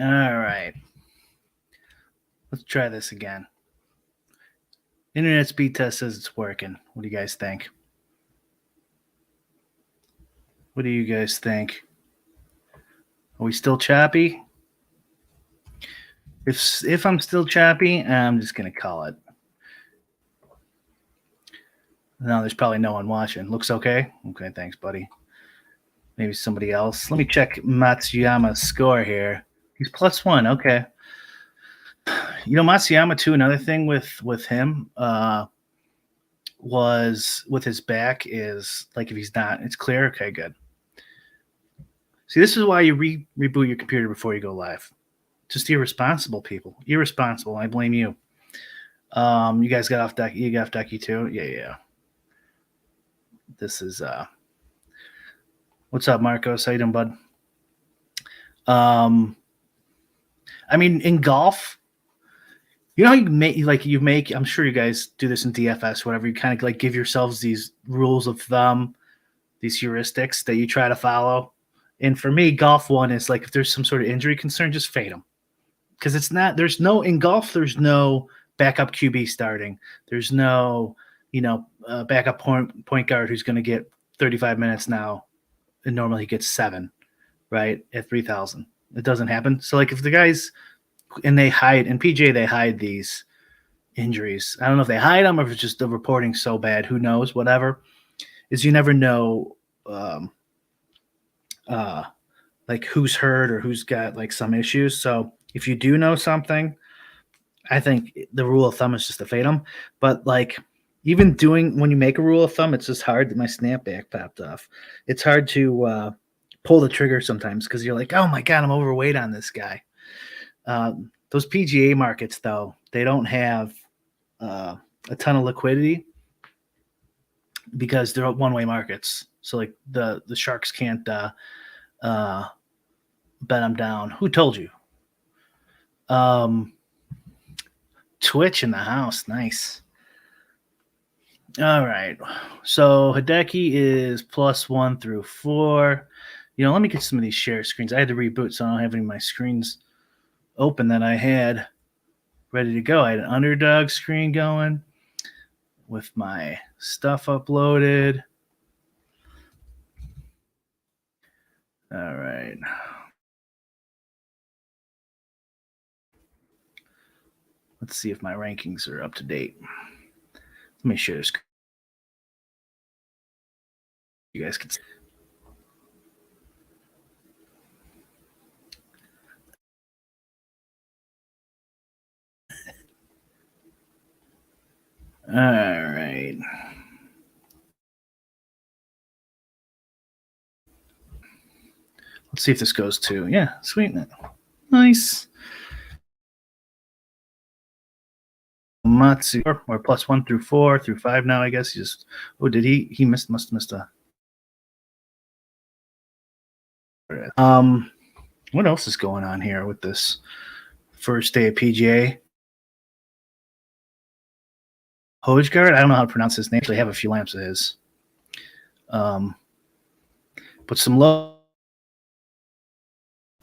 All right. Let's try this again. Internet speed test says it's working. What do you guys think? What do you guys think? Are we still choppy? If I'm still choppy, I'm just gonna call it. No, there's probably no one watching. Looks okay. Okay, thanks, buddy. Maybe somebody else. Let me check Matsuyama's score here. He's +1. Okay. You know, Matsuyama too. Another thing with him was with his back is like if he's not, it's clear. Okay, good. See, this is why you reboot your computer before you go live. Just irresponsible people. Irresponsible. I blame you. You guys got off deck. You got off decky too. Yeah. This is what's up, Marcos? How you doing, bud? I mean, in golf, you know how you make. I'm sure you guys do this in DFS, whatever. You kind of like give yourselves these rules of thumb, these heuristics that you try to follow. And for me, golf one is like if there's some sort of injury concern, just fade them because it's not. There's no in golf. There's no backup QB starting. There's no backup point guard who's going to get 35 minutes now, and normally he gets 7, right at 3,000. It doesn't happen. So like if the guys and they hide in PJ, they hide these injuries. I don't know if they hide them or if it's just the reporting so bad. Who knows? Whatever. Is you never know like who's hurt or who's got like some issues. So if you do know something, I think the rule of thumb is just to fade them. But like even doing when you make a rule of thumb, it's just hard that my snapback popped off. It's hard to pull the trigger sometimes because you're like, oh my God, I'm overweight on this guy. Those PGA markets, though, they don't have a ton of liquidity because they're one-way markets. So like the sharks can't bet them down. Who told you? Twitch in the house, nice. All right, so Hideki is +1 through 4. You know, let me get some of these share screens. I had to reboot, so I don't have any of my screens open that I had ready to go. I had an Underdog screen going with my stuff uploaded. All right. Let's see if my rankings are up to date. Let me share this. You guys can see. All right. Let's see if this goes to, yeah, sweet. Nice. Matsu, or +1 through 4 through 5 now, I guess. He just, oh, did he must have missed a. What else is going on here with this first day of PGA? Hojgaard, I don't know how to pronounce his name. Actually, I have a few lamps of his. But some low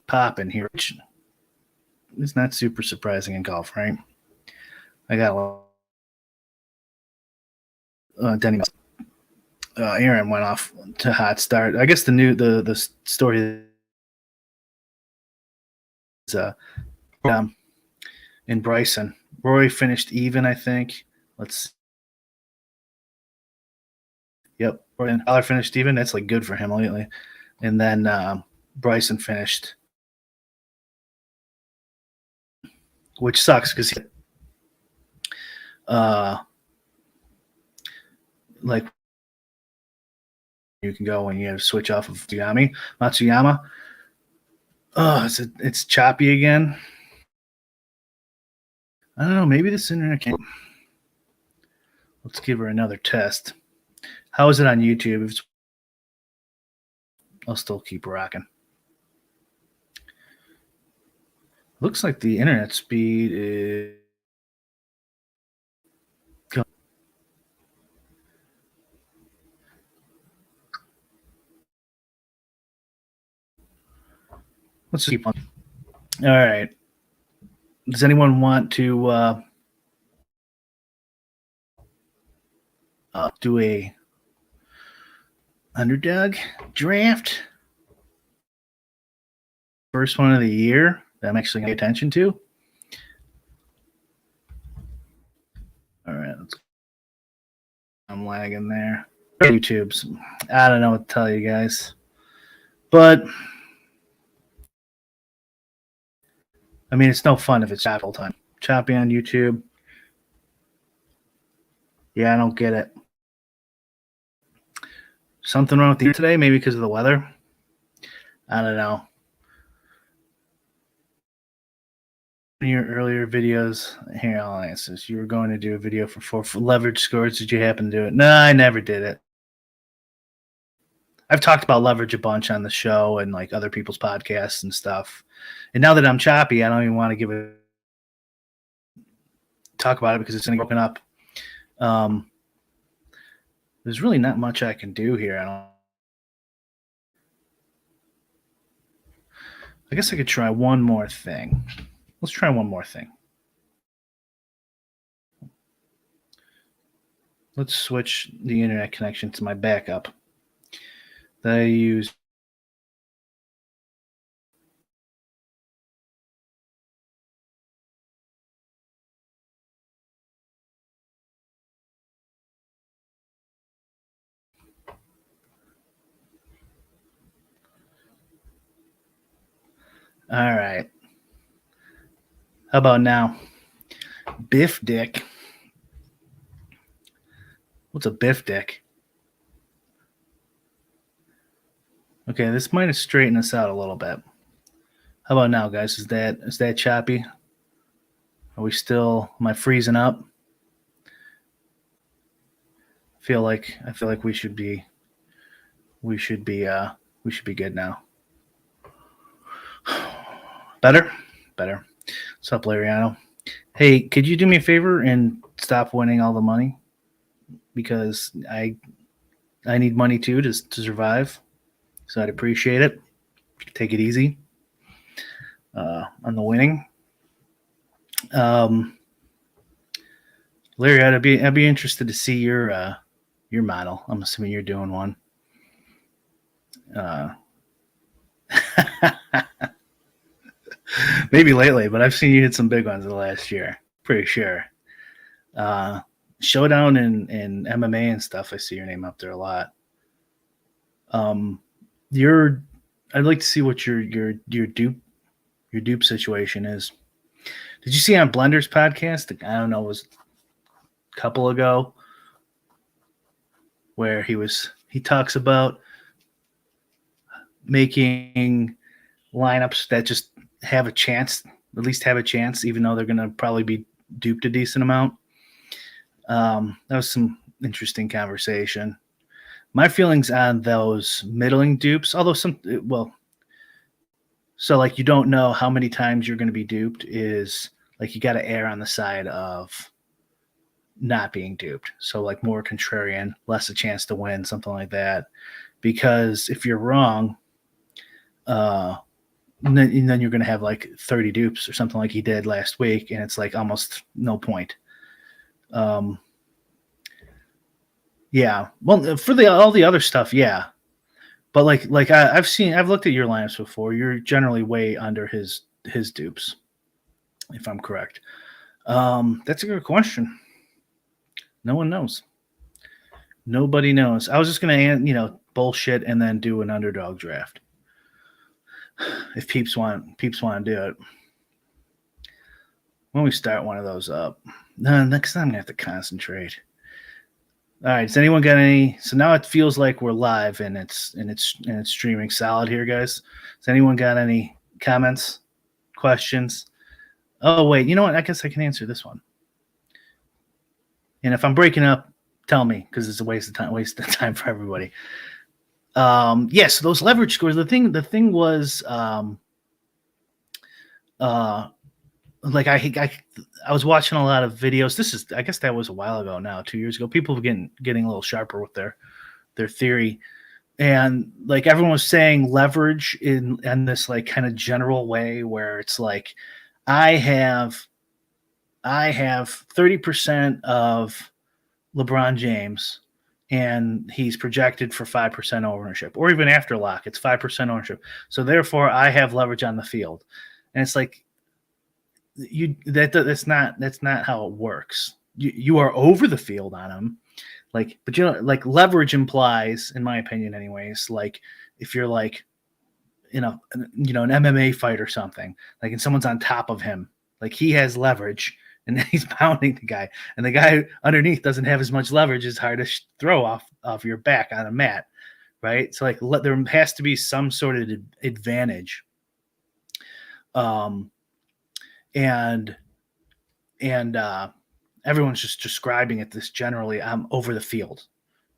pop in here, which is not super surprising in golf, right? I got Denny. Aaron went off to hot start. I guess the story is in Bryson. Rory finished even, I think. Let's. Yep, and Tyler finished even. That's like good for him lately. And then Bryson finished, which sucks because like you can go when you have to switch off of Matsuyama. Oh, it's choppy again. I don't know. Maybe this internet can't. Let's give her another test. How is it on YouTube? I'll still keep rocking. Looks like the internet speed is. Let's keep on. All right. Does anyone want to do a underdog draft? First one of the year that I'm actually going to pay attention to. All right. I'm lagging there. YouTube's. I don't know what to tell you guys. But, I mean, it's no fun if it's choppy all the time. Choppy on YouTube. Yeah, I don't get it. Something wrong with the today? Maybe because of the weather? I don't know. In your earlier videos, here, I'll answer this. You were going to do a video for leverage scores. Did you happen to do it? No, I never did it. I've talked about leverage a bunch on the show and like other people's podcasts and stuff. And now that I'm choppy, I don't even want to talk about it because it's going to get broken up. There's really not much I can do here. I guess I could try one more thing. Let's try one more thing. Let's switch the internet connection to my backup that I use. All right. How about now? Biff Dick. What's a Biff Dick? Okay, this might have straightened us out a little bit. How about now, guys? Is that choppy? Are we still? Am I freezing up? I feel like we should be good now. Better? What's up, Lariano? Hey, could you do me a favor and stop winning all the money? Because I need money too to survive. So I'd appreciate it. Take it easy on the winning. Larry, I'd be interested to see your model. I'm assuming you're doing one. Maybe lately, but I've seen you hit some big ones in the last year. Pretty sure. Showdown and MMA and stuff. I see your name up there a lot. I'd like to see what your dupe situation is. Did you see on Blender's podcast? I don't know, it was a couple ago, where he talks about making lineups that just have a chance, at least have a chance, even though they're going to probably be duped a decent amount. That was some interesting conversation. My feelings on those middling dupes, although so like you don't know how many times you're going to be duped, is like you got to err on the side of not being duped. So like more contrarian, less a chance to win, something like that. Because if you're wrong, and then you're going to have like 30 dupes or something like he did last week, and it's like almost no point. Yeah. Well, for all the other stuff, yeah. But I've looked at your lineups before. You're generally way under his dupes, if I'm correct. That's a good question. No one knows. Nobody knows. I was just gonna bullshit and then do an underdog draft. If peeps want to do it. When we start one of those up. No, next time I'm gonna have to concentrate. All right. Does anyone got any? So now it feels like we're live and it's streaming solid here, guys. Has anyone got any comments, questions? Oh wait, you know what? I guess I can answer this one. And if I'm breaking up, tell me, because it's a waste of time for everybody. Yes, so those leverage scores. The thing was, like I was watching a lot of videos. I guess that was a while ago now, 2 years ago. People were getting a little sharper with their theory, and like everyone was saying leverage in this like kind of general way where it's like I have I have 30% of LeBron James and he's projected for 5% ownership, or even after lock, it's 5% ownership. So therefore I have leverage on the field. And it's like that's not how it works. You are over the field on him. Like, but like leverage implies, in my opinion anyways, like if you're like in a an MMA fight or something, like and someone's on top of him, like he has leverage and he's pounding the guy, and the guy underneath doesn't have as much leverage. It's hard to throw off your back on a mat, right? So like there has to be some sort of advantage, um, and everyone's just describing it this generally. I'm over the field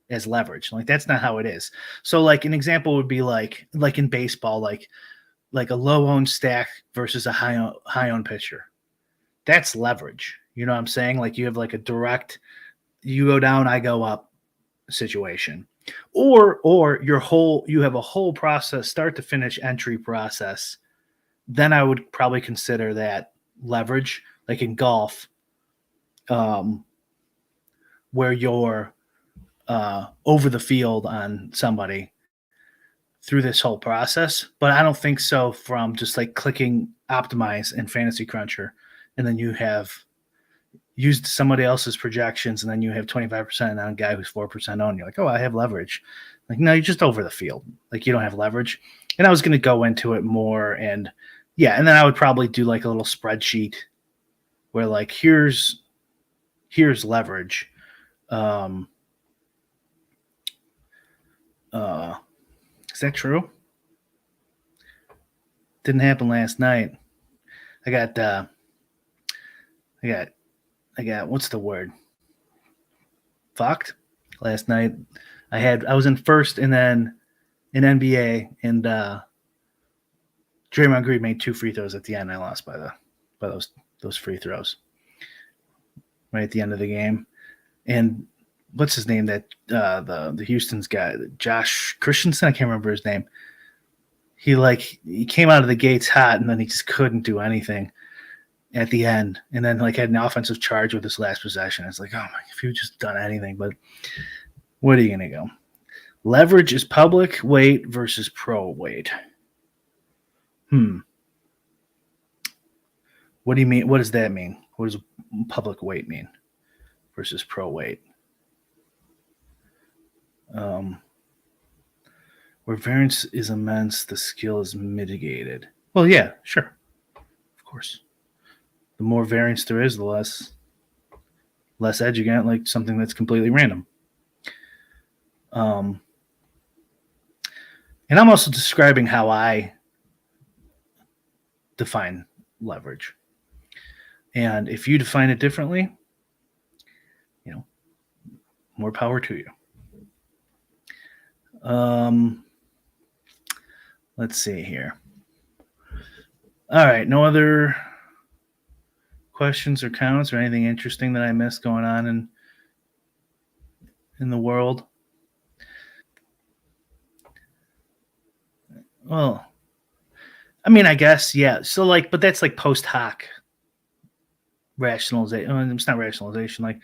as leverage. Like that's not how it is. So like an example would be like in baseball, like a low owned stack versus a high owned pitcher. That's leverage. You know what I'm saying? Like you have like a direct, you go down, I go up situation. Or you have a whole process, start to finish entry process. Then I would probably consider that leverage, like in golf, where you're over the field on somebody through this whole process. But I don't think so from just like clicking optimize in Fantasy Cruncher, and then you have used somebody else's projections, and then you have 25% on a guy who's 4% on. You're like, oh, I have leverage. Like, no, you're just over the field. Like, you don't have leverage. And I was going to go into it more, and yeah, and then I would probably do like a little spreadsheet where like here's leverage. Is that true? Didn't happen last night. I got what's the word? Fucked last night. I was in first, and then in NBA, and Draymond Green made 2 free throws at the end. I lost by those free throws right at the end of the game. And what's his name? That the Houston's guy, Josh Christensen. I can't remember his name. He came out of the gates hot, and then he just couldn't do anything at the end, and then like had an offensive charge with his last possession. It's like, oh my, if you just done anything, but what are you gonna go? Leverage is public weight versus pro weight. What do you mean? What does that mean? What does public weight mean versus pro weight? Where variance is immense, the skill is mitigated. Well, yeah, sure, of course. The more variance there is, the less edge you get, like something that's completely random. And I'm also describing how I define leverage. And if you define it differently, more power to you. Let's see here. All right, no other questions or comments or anything interesting that I missed going on in the world? Well, I mean, I guess, yeah. So like, but that's like post hoc rationalization. I mean, it's not rationalization, like,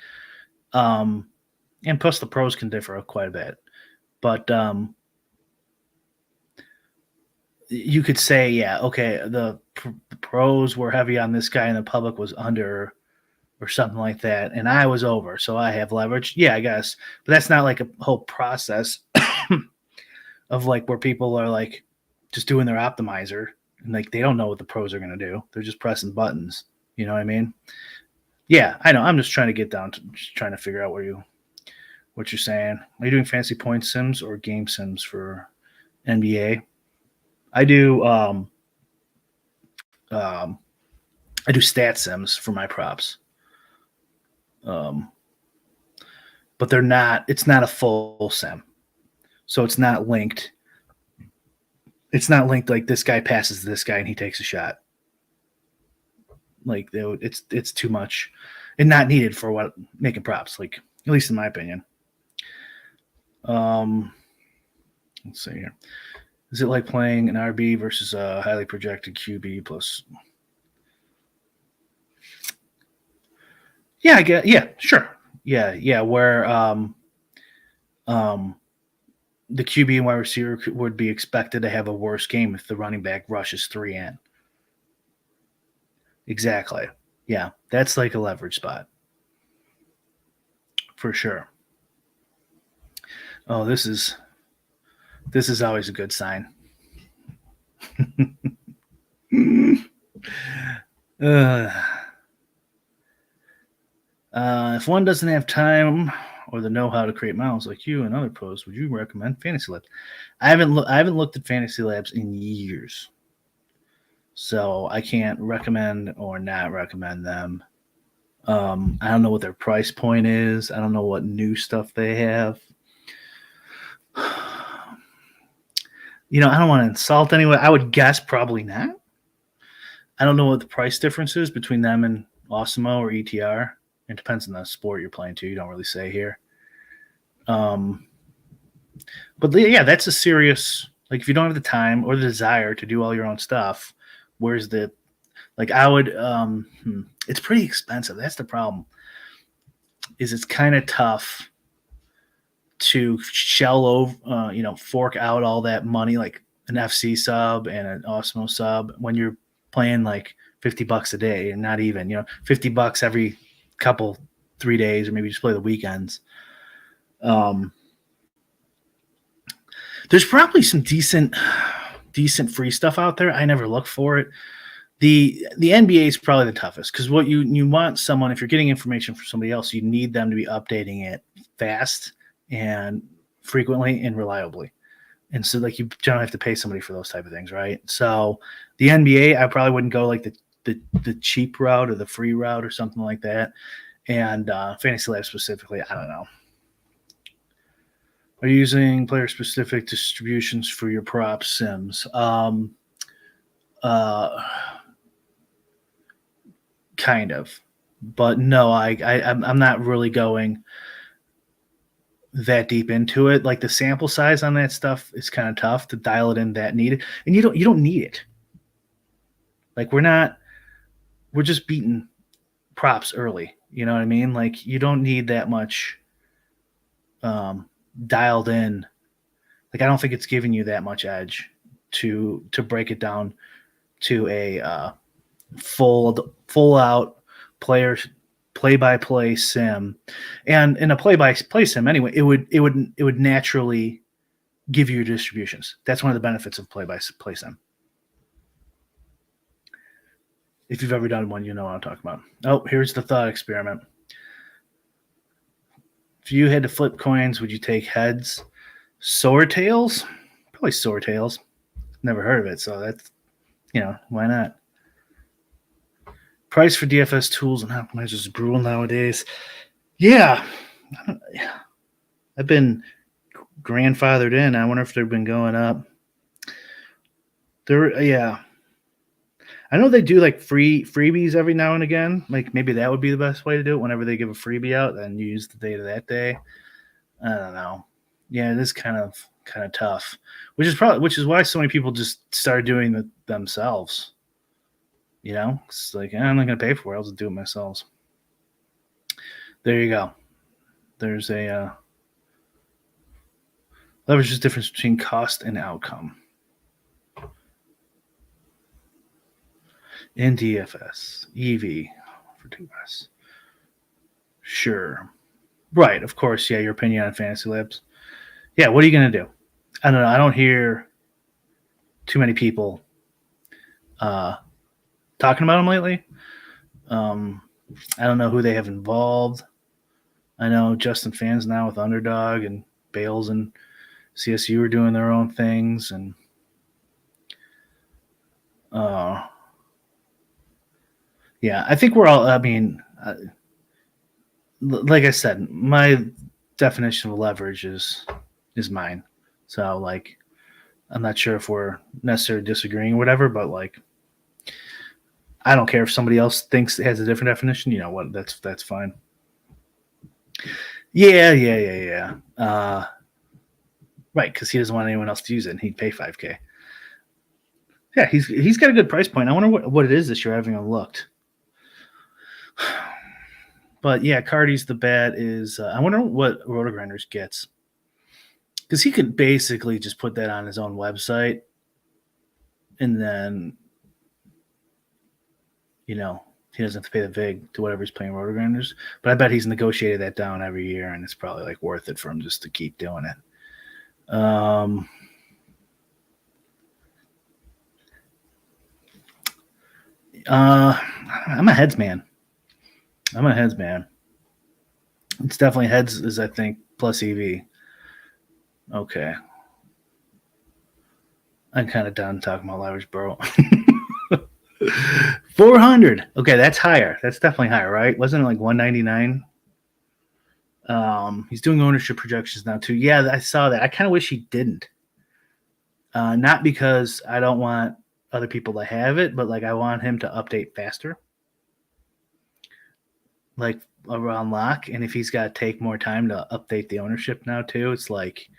and plus the pros can differ quite a bit. But you could say, yeah, okay, the pros were heavy on this guy and the public was under or something like that, and I was over, so I have leverage. Yeah, I guess. But that's not like a whole process of like where people are like just doing their optimizer and like they don't know what the pros are going to do. They're just pressing buttons. You know what I mean? Yeah, I know. I'm just trying to get down to just trying to figure out what you're saying. Are you doing fancy point sims or game sims for NBA? I do I do stat sims for my props. But they're not, it's not a full sim. So it's not linked. It's not linked like this guy passes this guy and he takes a shot. Like it's too much and not needed for what making props, like at least in my opinion. Let's see here. Is it like playing an RB versus a highly projected QB plus? Yeah, I get. Yeah, sure. Yeah. Where um, the QB and wide receiver would be expected to have a worse game if the running back rushes 3 in. Exactly. Yeah, that's like a leverage spot for sure. Oh, this is always a good sign. uh, if one doesn't have time or the know-how to create models like you and other pros, would you recommend Fantasy Labs? I haven't looked at Fantasy Labs in years, so I can't recommend or not recommend them. I don't know what their price point is. I don't know what new stuff they have. I don't want to insult anyone. I would guess probably not. I don't know what the price difference is between them and Osmo or ETR. It depends on the sport you're playing too. You don't really say here. But yeah, that's a serious. Like, if you don't have the time or the desire to do all your own stuff, where's the like? I would. It's pretty expensive. That's the problem. Is it's kind of tough to shell over, fork out all that money, like an FC sub and an Osmo sub, when you're playing like $50 a day, and not even, $50 every couple 3 days, or maybe just play the weekends. There's probably some decent free stuff out there. I never look for it. The NBA is probably the toughest, because what you want someone, if you're getting information from somebody else, you need them to be updating it fast and frequently and reliably. And so, like, you don't have to pay somebody for those type of things, right? So the NBA, I probably wouldn't go like the cheap route or the free route or something like that. And Fantasy Lab specifically, I don't know. Are you using player-specific distributions for your prop sims? Kind of, but no, I'm not really going that deep into it. Like, the sample size on that stuff is kind of tough to dial it in that needed, and you don't need it. Like, we're just beating props early. You know what I mean? Like, you don't need that much dialed in. Like, I don't think it's giving you that much edge to break it down to a full out player play-by-play sim. And in a play-by-play sim anyway, it would naturally give you your distributions. That's one of the benefits of play-by-play sim. If you've ever done one, you know what I'm talking about. Oh, here's the thought experiment. If you had to flip coins, would you take heads, sword tails? Probably sword tails. Never heard of it, so that's, why not? Price for DFS tools and optimizers is brutal nowadays. Yeah. I've been grandfathered in. I wonder if they've been going up. Yeah. I know they do like freebies every now and again. Like, maybe that would be the best way to do it. Whenever they give a freebie out, then use the data that day. I don't know. Yeah, it is kind of tough, which is why so many people just started doing it themselves. It's like, I'm not going to pay for it. I'll just do it myself. There you go. There's a leverage is difference between cost and outcome. In DFS, EV for 2S. Sure. Right, of course. Yeah, your opinion on Fantasy Labs. Yeah, what are you going to do? I don't know. I don't hear too many people talking about them lately. I don't know who they have involved. I know Justin Fans now with Underdog, and Bales and CSU are doing their own things, and yeah, I think we're all. I mean, like I said, my definition of leverage is mine. So, like, I'm not sure if we're necessarily disagreeing or whatever, but like, I don't care if somebody else thinks it has a different definition. You know what? That's fine. Yeah. Right. Right, because he doesn't want anyone else to use it, and he'd pay $5K. Yeah, he's got a good price point. I wonder what it is this year. I haven't even looked. But yeah, Cardi's the bet is. I wonder what Rotogrinders gets, because he could basically just put that on his own website, and then he doesn't have to pay the vig to whatever he's paying Rotogrinders. But I bet he's negotiated that down every year, and it's probably like worth it for him just to keep doing it. I'm a heads man. It's definitely heads is, I think, plus EV. Okay. I'm kind of done talking about Lyersboro. 400. Okay, that's higher. That's definitely higher, right? Wasn't it like 199? He's doing ownership projections now too. Yeah, I saw that. I kind of wish he didn't. Not because I don't want other people to have it, but like I want him to update faster, like around lock. And if he's got to take more time to update the ownership now too, it's like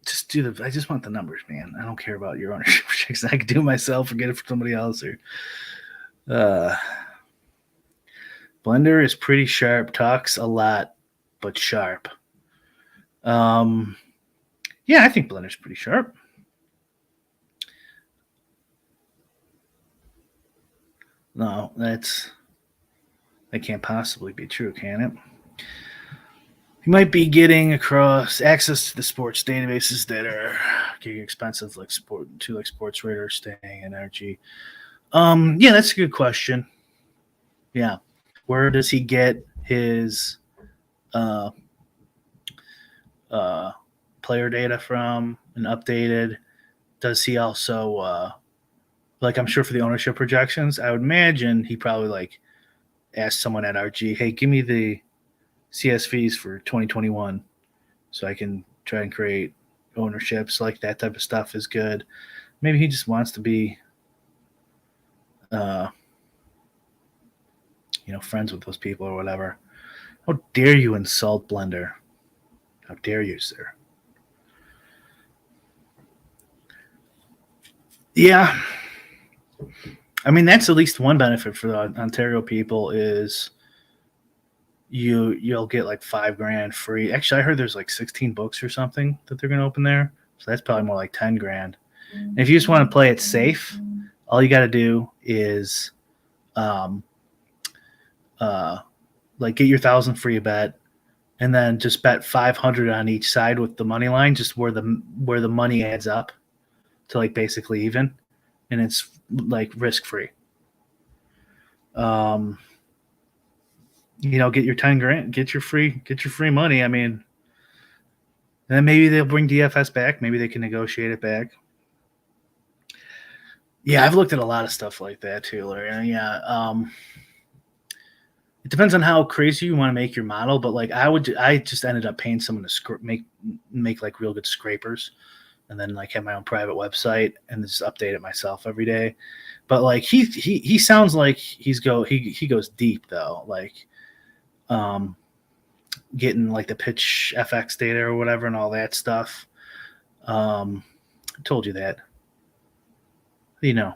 just do the. I just want the numbers, man. I don't care about your ownership projections. I can do it myself or get it for somebody else. Or Blender is pretty sharp. Talks a lot, but sharp. Yeah, I think Blender's pretty sharp. No, that can't possibly be true, can it? You might be getting across access to the sports databases that are getting expensive, like Sports Radar, Staying, and RG. Yeah, that's a good question. Yeah, where does he get his player data from and updated? Does he also like? I'm sure for the ownership projections, I would imagine he probably like asked someone at RG, "Hey, give me the CSVs for 2021, so I can try and create ownerships." Like that type of stuff is good. Maybe he just wants to be, friends with those people or whatever. How dare you insult Blender? How dare you, sir? Yeah, I mean that's at least one benefit for the Ontario people is you'll get like $5,000 free. Actually, I heard there's like 16 books or something that they're going to open there, so that's probably more like $10,000. And if you just want to play it safe, all you got to do is, like get your 1,000 free bet, and then just bet 500 on each side with the money line, just where the money adds up to like basically even, and it's like risk free. Get your $10,000, get your free money. I mean, and then maybe they'll bring DFS back. Maybe they can negotiate it back. Yeah, I've looked at a lot of stuff like that too, Larry. Yeah, it depends on how crazy you want to make your model, but like I just ended up paying someone to make like real good scrapers, and then like have my own private website and just update it myself every day. But like he sounds like he goes deep though, like getting like the pitch FX data or whatever and all that stuff. I told you that. How do you know?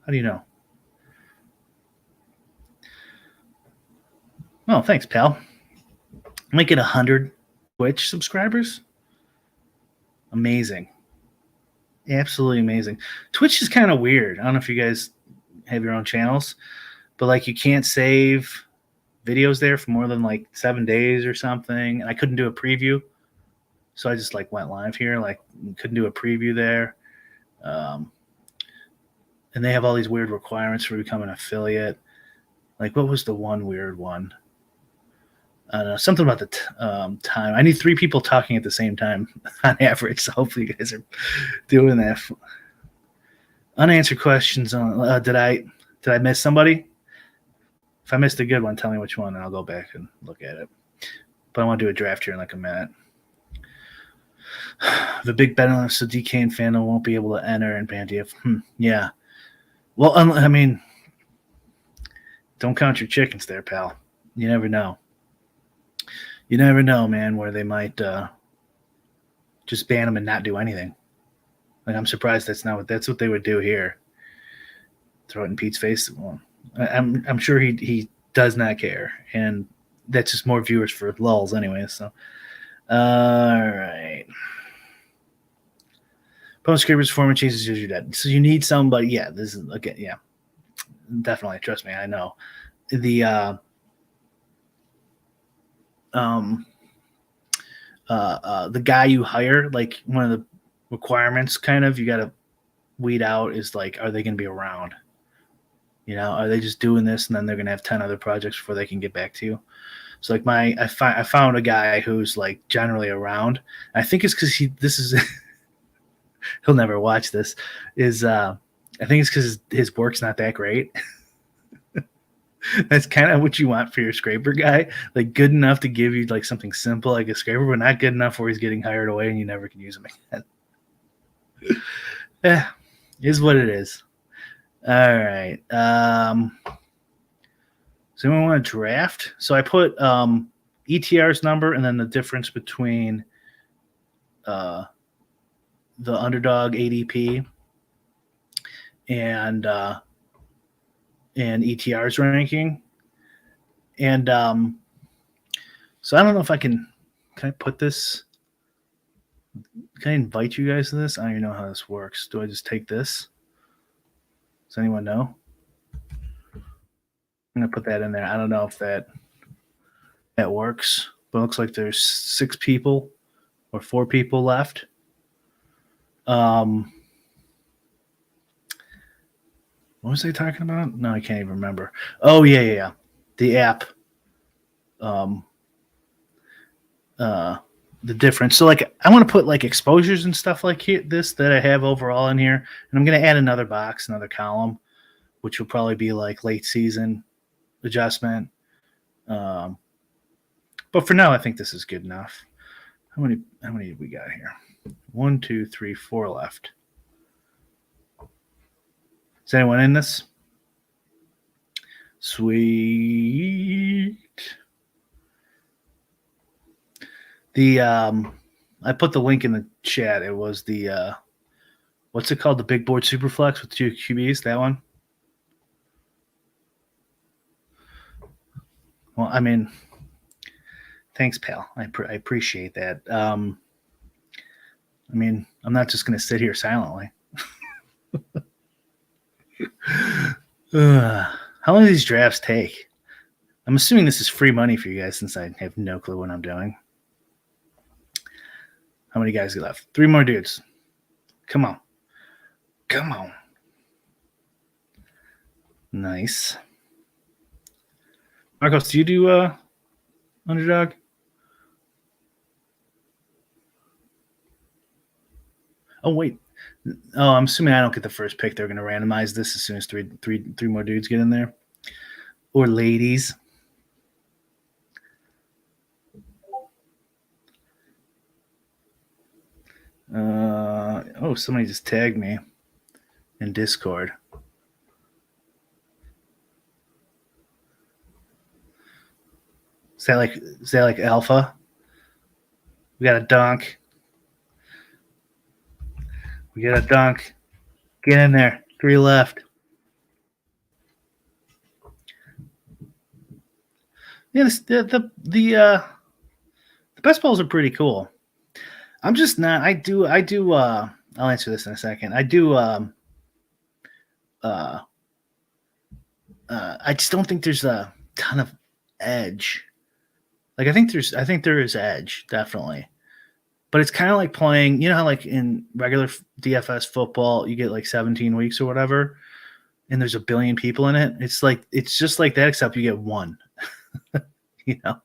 How do you know? Oh, thanks, pal. I might get 100 Twitch subscribers. Amazing. Absolutely amazing. Twitch is kind of weird. I don't know if you guys have your own channels, but like you can't save videos there for more than like 7 days or something. And I couldn't do a preview. So I just like went live here, like couldn't do a preview there. And they have all these weird requirements for becoming an affiliate. Like what was the one weird one? I don't know, something about the time. I need 3 people talking at the same time on average. So hopefully you guys are doing that. Unanswered questions on did I miss somebody? If I missed a good one, tell me which one, and I'll go back and look at it. But I want to do a draft here in like a minute. The big bet on so DK and Fandom won't be able to enter and ban DF. Yeah. Well, I mean, don't count your chickens there, pal. You never know. You never know, man, where they might just ban them and not do anything. Like, I'm surprised that's what they would do here. Throw it in Pete's face. Well, I'm sure he does not care, and that's just more viewers for lulz anyway. So, all right. Opponent scrapers performance changes you're dead. So you need somebody. Yeah, this is okay. Yeah, definitely. Trust me, I know. The the guy you hire, like one of the requirements, kind of, you got to weed out is like, are they going to be around? You know, are they just doing this and then they're going to have 10 other projects before they can get back to you? So like I found a guy who's like generally around. I think it's because he'll never watch this. I think it's because his work's not that great. That's kind of what you want for your scraper guy, like good enough to give you like something simple like a scraper, but not good enough where he's getting hired away and you never can use him again. Yeah, is what it is. All right. So anyone want to draft? So I put ETR's number and then the difference between the Underdog ADP and ETR's ranking. And so I don't know if can I put this? Can I invite you guys to this? I don't even know how this works. Do I just take this? Does anyone know? I'm gonna put that in there. I don't know if that works, but it looks like there's 6 people or 4 people left. What was I talking about? No, I can't even remember. Oh yeah. The app. The difference. So like I want to put like exposures and stuff like this that I have overall in here, and I'm gonna add another box, another column, which will probably be like late season adjustment. But for now, I think this is good enough. How many have we got here? 1, 2, 3, 4 left. Is anyone in this? Sweet. The I put the link in the chat. It was the what's it called? The Big Board Superflex with 2 QBs. That one. Well, I mean, thanks, pal. I appreciate that. I mean, I'm not just going to sit here silently. How long do these drafts take? I'm assuming this is free money for you guys since I have no clue what I'm doing. How many guys get left? 3 more dudes. Come on. Nice. Marcos, do you do Underdog? Oh wait. Oh, I'm assuming I don't get the first pick. They're going to randomize this as soon as three more dudes get in there, or ladies. Oh, somebody just tagged me in Discord. Is that like alpha? We got a dunk. Get in there. 3 left. Yeah, the best balls are pretty cool. I'm just not. I do. I'll answer this in a second. I do. I just don't think there's a ton of edge. Like I think there is edge, definitely. But it's kind of like playing, you know how like in regular DFS football, you get like 17 weeks or whatever, and there's a billion people in it. It's just like that, except you get one. You know,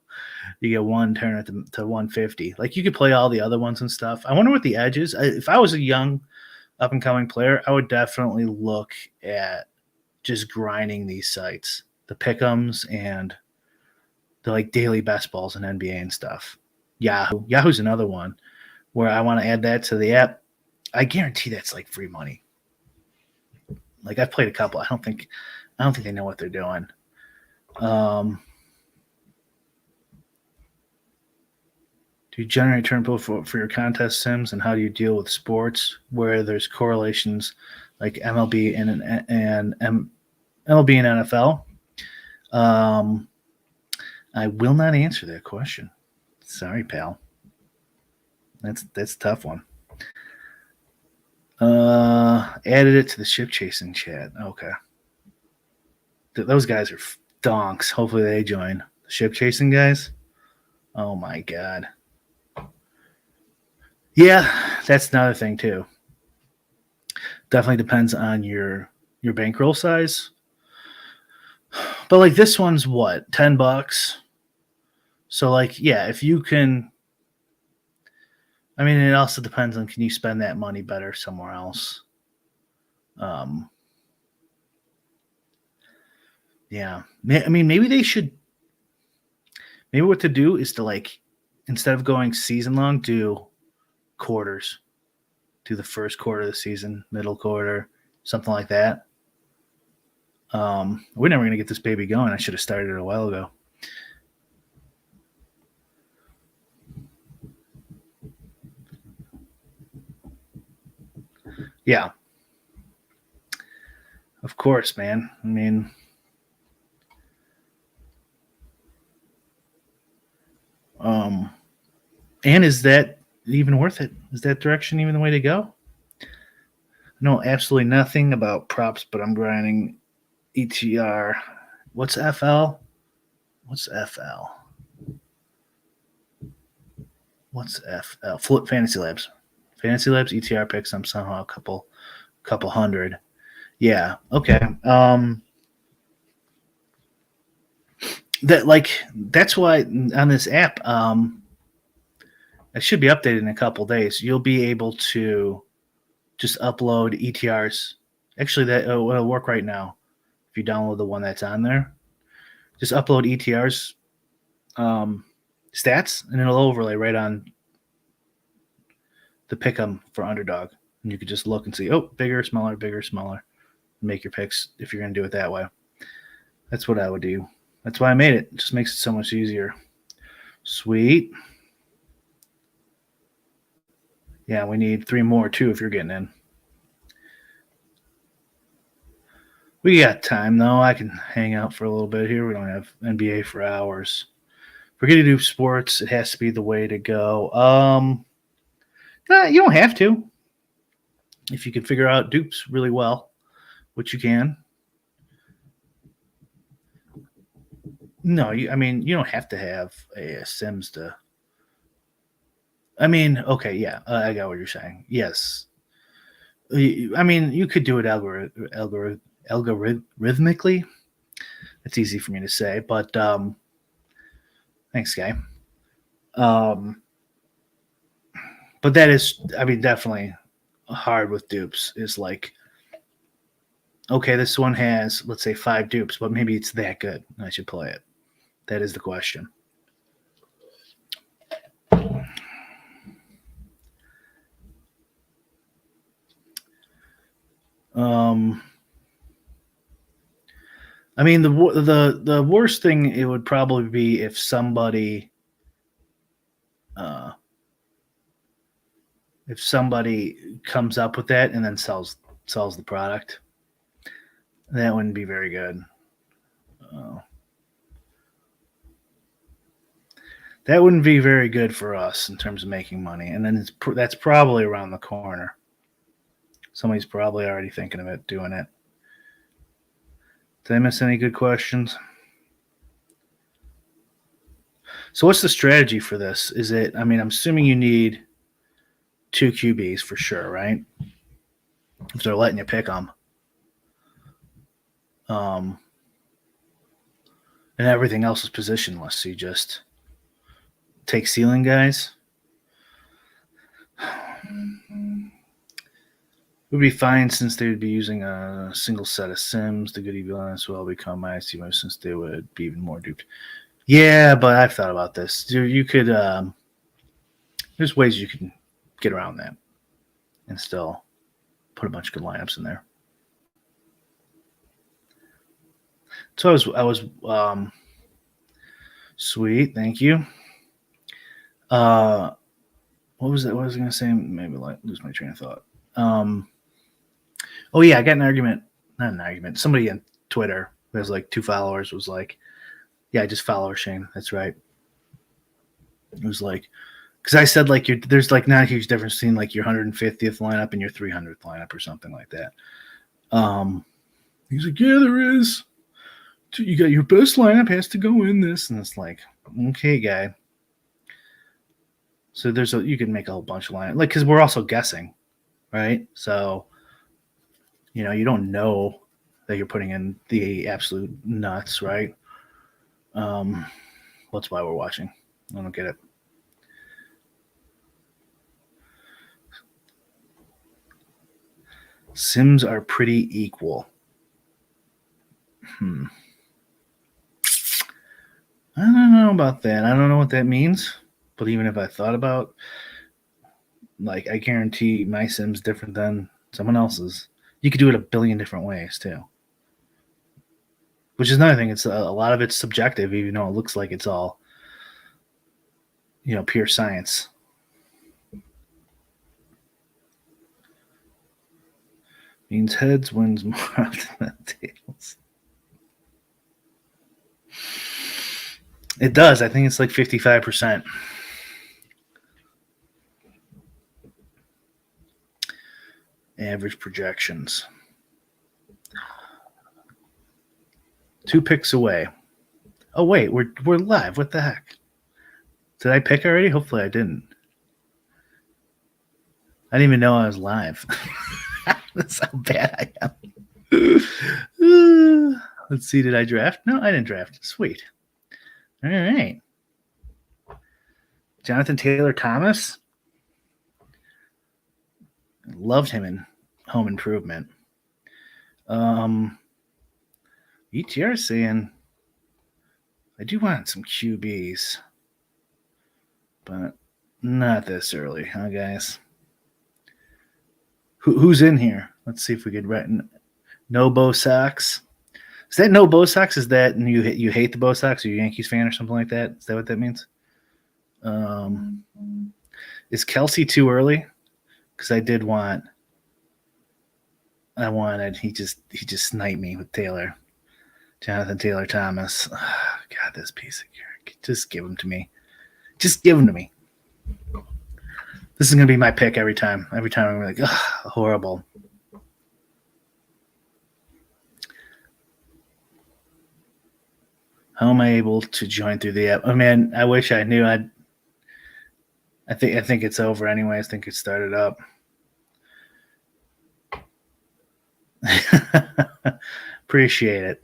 you get one turn to 150. Like you could play all the other ones and stuff. I wonder what the edge is. If I was a young up and coming player, I would definitely look at just grinding these sites, the pick'ems and the like daily best balls and NBA and stuff. Yahoo's another one where I want to add that to the app. I guarantee that's like free money. Like I've played a couple. I don't think they know what they're doing. Do you generate turn pool for your contest sims, and how do you deal with sports where there's correlations like MLB and MLB and NFL? Um, I will not answer that question. Sorry, pal. That's a tough one. Added it to the ship chasing chat. Okay. Those guys are donks. Hopefully they join. The ship chasing guys. Oh my god. Yeah, that's another thing too. Definitely depends on your bankroll size. But like this one's what, $10? So like, yeah, if you can, I mean, it also depends on, can you spend that money better somewhere else? Yeah. I mean, maybe they should, maybe what to do is to like, instead of going season long, do quarters. Do the first quarter of the season, middle quarter, something like that. We're never going to get this baby going. I should have started it a while ago. Yeah. Of course, man. I mean, and is that even worth it? Is that direction even the way to go? I know absolutely nothing about props, but I'm grinding ETR. What's FL? What's FL? What's FL? Flip Fantasy Labs. Fantasy Labs ETR picks. I'm somehow a couple hundred. Yeah. Okay. That's why on this app, it should be updated in a couple days. You'll be able to just upload ETRs. Actually, that will work right now. If you download the one that's on there, just upload ETRs stats, and it'll overlay right on the pick'em for Underdog, and you could just look and see, oh, bigger, smaller, and make your picks if you're going to do it that way. That's what I would do. That's why I made it. It just makes it so much easier. Sweet. Yeah, we need 3 more too if you're getting in. We got time though. I can hang out for a little bit here. We don't have NBA for hours. If we're going to do sports, it has to be the way to go. You don't have to. If you can figure out dupes really well, which you can. No, I mean, you don't have to have a Sims to. I mean, okay, yeah, I got what you're saying. Yes. I mean, you could do it algorithmically. It's easy for me to say, but thanks, guy. But that is, I mean, definitely hard with dupes. Is like, okay, this one has, let's say, 5 dupes, but maybe it's that good. I should play it. That is the question. I mean, the worst thing it would probably be if somebody comes up with that and then sells the product. That wouldn't be very good. That wouldn't be very good for us in terms of making money. And then that's probably around the corner. Somebody's probably already thinking of it, doing it. Did I miss any good questions? So what's the strategy for this? Is it, I mean, I'm assuming you need 2 QBs for sure, right? If they're letting you pick them. And everything else is positionless. So you just take ceiling guys. It would be fine since they would be using a single set of sims. The good evil as well become IC since they would be even more duped. Yeah, but I've thought about this. You could there's ways you can get around that and still put a bunch of good lineups in there. So I was sweet, thank you. What was it? What was I going to say? Maybe like lose my train of thought. Oh yeah, I got an argument. Not an argument. Somebody on Twitter who has like 2 followers was like, "Yeah, just follow Shane." That's right. It was like, because I said like there's like not a huge difference between like your 150th lineup and your 300th lineup or something like that. He's like, yeah, there is. You got your best lineup has to go in this, and it's like, okay, guy. So you can make a whole bunch of lineup, like because we're also guessing, right? So you don't know that you're putting in the absolute nuts, right? That's why we're watching. I don't get it. Sims are pretty equal. I don't know about that. I don't know what that means. But even if I thought about, like, I guarantee my Sim's different than someone else's. You could do it a billion different ways too. Which is another thing. It's a lot of it's subjective, even though it looks like it's all, pure science. Means heads wins more often than tails. It does. I think it's like 55%. Average projections. 2 picks away. Oh wait, we're live. What the heck? Did I pick already? Hopefully I didn't. I didn't even know I was live. That's how bad I am. Let's see. Did I draft? No, I didn't draft. Sweet. All right. Jonathan Taylor Thomas. Loved him in Home Improvement. ETR saying I do want some QBs, but not this early, huh, guys? Who's in here? Let's see if we could write no Bo Sox. Is that no Bo Sox? Is that you hate the Bo Sox? Or you Yankees fan or something like that? Is that what that means? Is Kelsey too early? Because I wanted. He just sniped me with Taylor, Jonathan Taylor Thomas. Oh, God, this piece of character. Just give him to me. Just give him to me. This is gonna be my pick every time. Every time I'm like, horrible. How am I able to join through the app? Oh man, I wish I knew. I think it's over anyway. I think it started up. Appreciate it.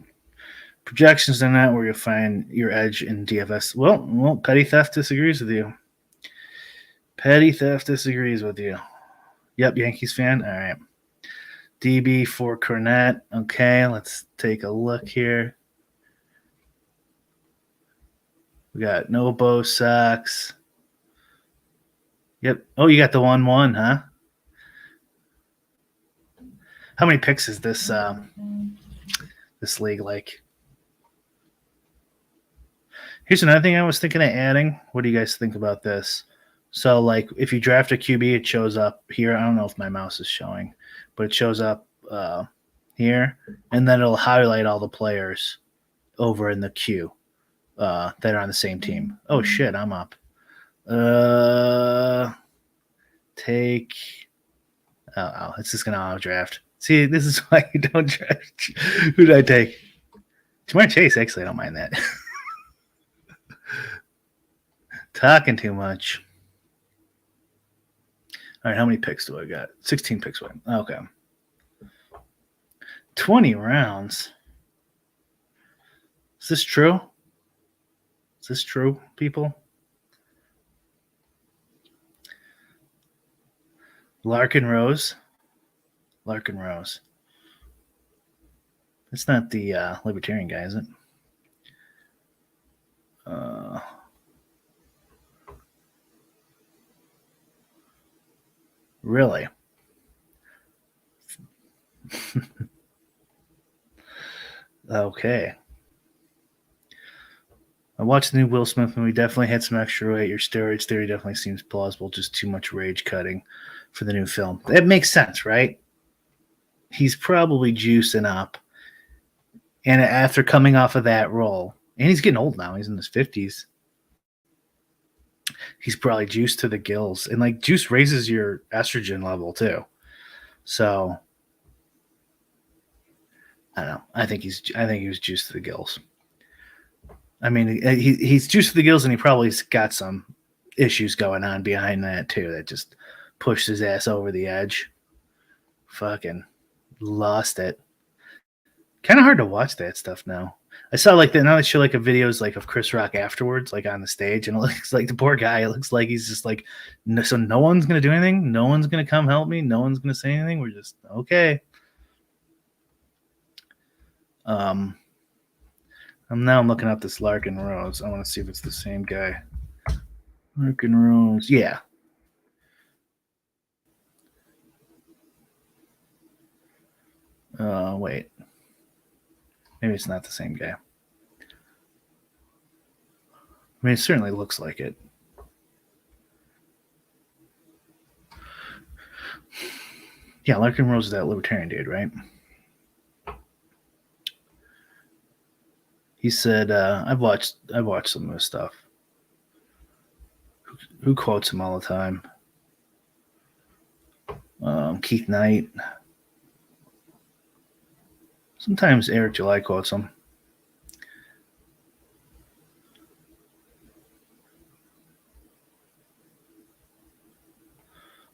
Projections are not where you'll find your edge in DFS. Well, Petty Theft disagrees with you. Petty Theft disagrees with you. Yep, Yankees fan. All right. DB for Cornette. Okay, let's take a look here. We got no Bo Sox. Yep. Oh, you got the 1-1, huh? How many picks is this league like? Here's another thing I was thinking of adding. What do you guys think about this? So, like, if you draft a QB, it shows up here. I don't know if my mouse is showing, but it shows up here, and then it'll highlight all the players over in the queue that are on the same team. Oh shit, I'm up. Take. Oh, it's just gonna auto draft. See, this is why you don't draft. Who did I take? Jamar Chase. Actually, I don't mind that. Talking too much. All right, how many picks do I got? 16 picks. Okay. 20 rounds. Is this true? Is this true, people? Larkin Rose. It's not the Libertarian guy, is it? Really? Okay. I watched the new Will Smith movie. Definitely had some extra weight. Your steroids theory definitely seems plausible. Just too much rage cutting for the new film. It makes sense, right? He's probably juicing up. And after coming off of that role, and he's getting old now, he's in his 50s, he's probably juiced to the gills. And like juice raises your estrogen level too. So I don't know. I think he was juiced to the gills. I mean, he's juiced to the gills, and he probably's got some issues going on behind that too that just pushed his ass over the edge. Fucking lost it. Kind of hard to watch that stuff now. I saw like now they show like a videos like of Chris Rock afterwards, like on the stage, and it looks like the poor guy. It looks like he's just like, so no one's gonna do anything. No one's gonna come help me. No one's gonna say anything. We're just okay. I'm looking up this Larkin Rose. I want to see if it's the same guy. Larkin Rose, yeah. Wait, maybe it's not the same guy. I mean, it certainly looks like it. Yeah, Larkin Rose is that libertarian dude, right? He said, I've watched some of his stuff. Who quotes him all the time? Keith Knight. Sometimes Eric July quotes him.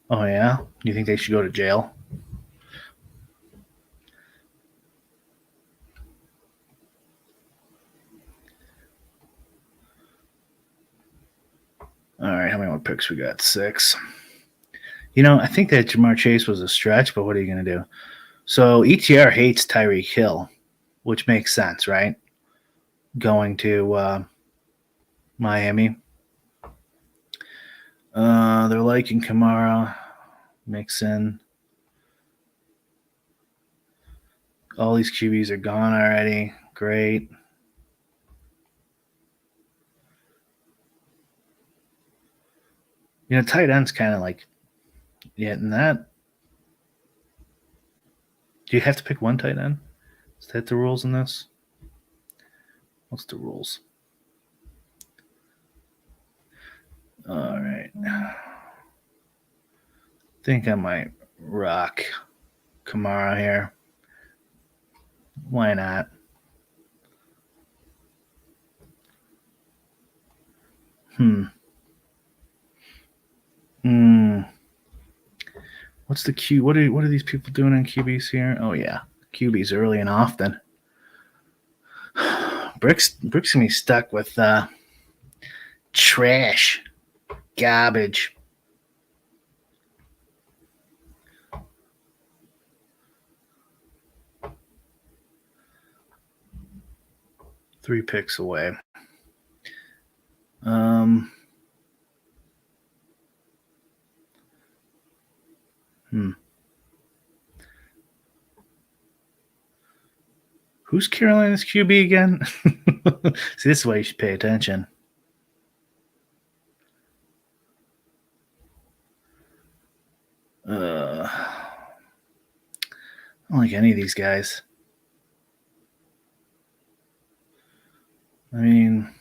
Oh yeah? You think they should go to jail? All right, how many more picks we got? 6. You know, I think that Jamar Chase was a stretch, but what are you going to do? So ETR hates Tyreek Hill, which makes sense, right? Going to Miami. They're liking Kamara, Mixon. All these QBs are gone already. Great. You know, tight end's kind of like, yeah, and that. Do you have to pick one tight end? Is that the rules in this? What's the rules? All right. I think I might rock Kamara here. Why not? What's the Q? What are these people doing on QBs here? Oh yeah, QBs early and often. Brick's gonna be stuck with trash, garbage. Three picks away. Who's Carolina's QB again? See, this is why you should pay attention. I don't like any of these guys. I mean,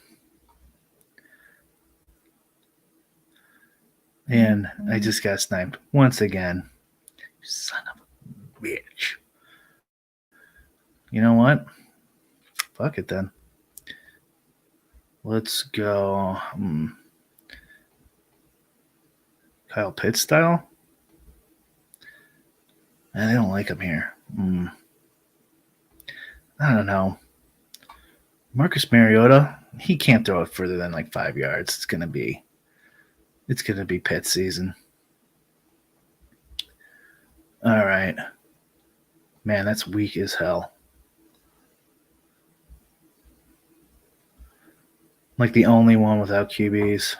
and I just got sniped once again. Son of a bitch. You know what? Fuck it then. Let's go. Kyle Pitts style? I don't like him here. I don't know. Marcus Mariota, he can't throw it further than like 5 yards. It's gonna be Pitts season. All right. Man, that's weak as hell. Like the only one without QBs.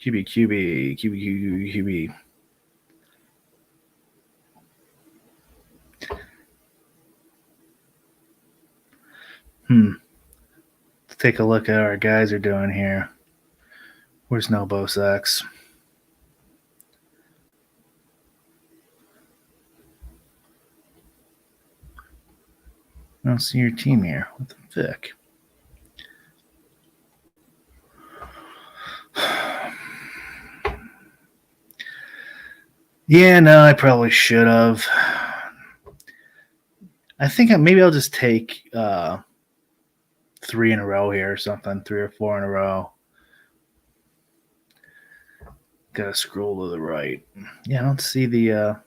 QB. take a look at what our guys are doing here. Where's No Bo Sacks? I don't see your team here. What the fuck? Yeah, no, I probably should have. I think maybe I'll just take 3 in a row here or something, 3 or 4 in a row. Gotta scroll to the right. Yeah, I don't see the.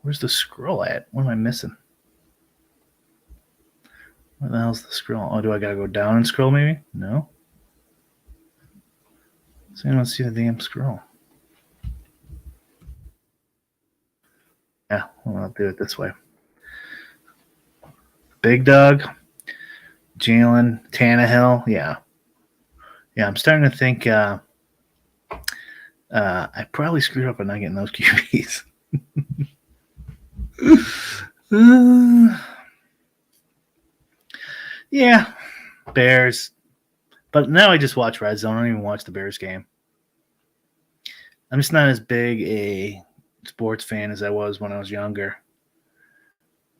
Where's the scroll at? What am I missing? Where the hell's the scroll? Oh, do I gotta go down and scroll maybe? No. So I don't see the damn scroll. Yeah, well, I'll do it this way. Big Dog, Jalen, Tannehill. Yeah. Yeah, I'm starting to think I probably screwed up by not getting those QBs. Yeah, Bears. But now I just watch Red Zone. I don't even watch the Bears game. I'm just not as big a sports fan as I was when I was younger.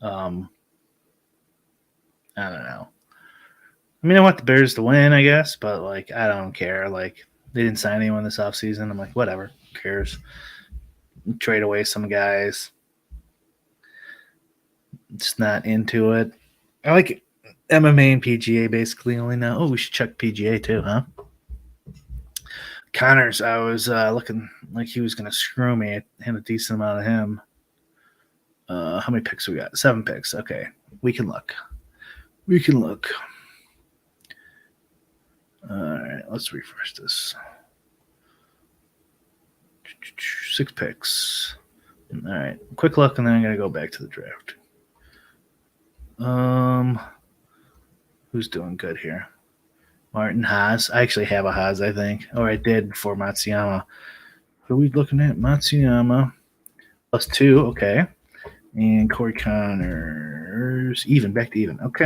I don't know. I mean, I want the Bears to win, I guess, but like I don't care. Like they didn't sign anyone this offseason. I'm like, whatever. Who cares? Trade away some guys. Just not into it. I like MMA and PGA basically only now. Oh, we should check PGA too, huh? Connors, I was looking like he was going to screw me. I had a decent amount of him. How many picks we got? 7 picks. Okay, we can look. We can look. All right, let's refresh this. 6 picks. All right, quick look, and then I'm going to go back to the draft. Who's doing good here? Martin Haas. I actually have a Haas, I think. Or I did before Matsuyama. Who are we looking at? Matsuyama. +2, okay. And Corey Connors. Even, back to even. Okay.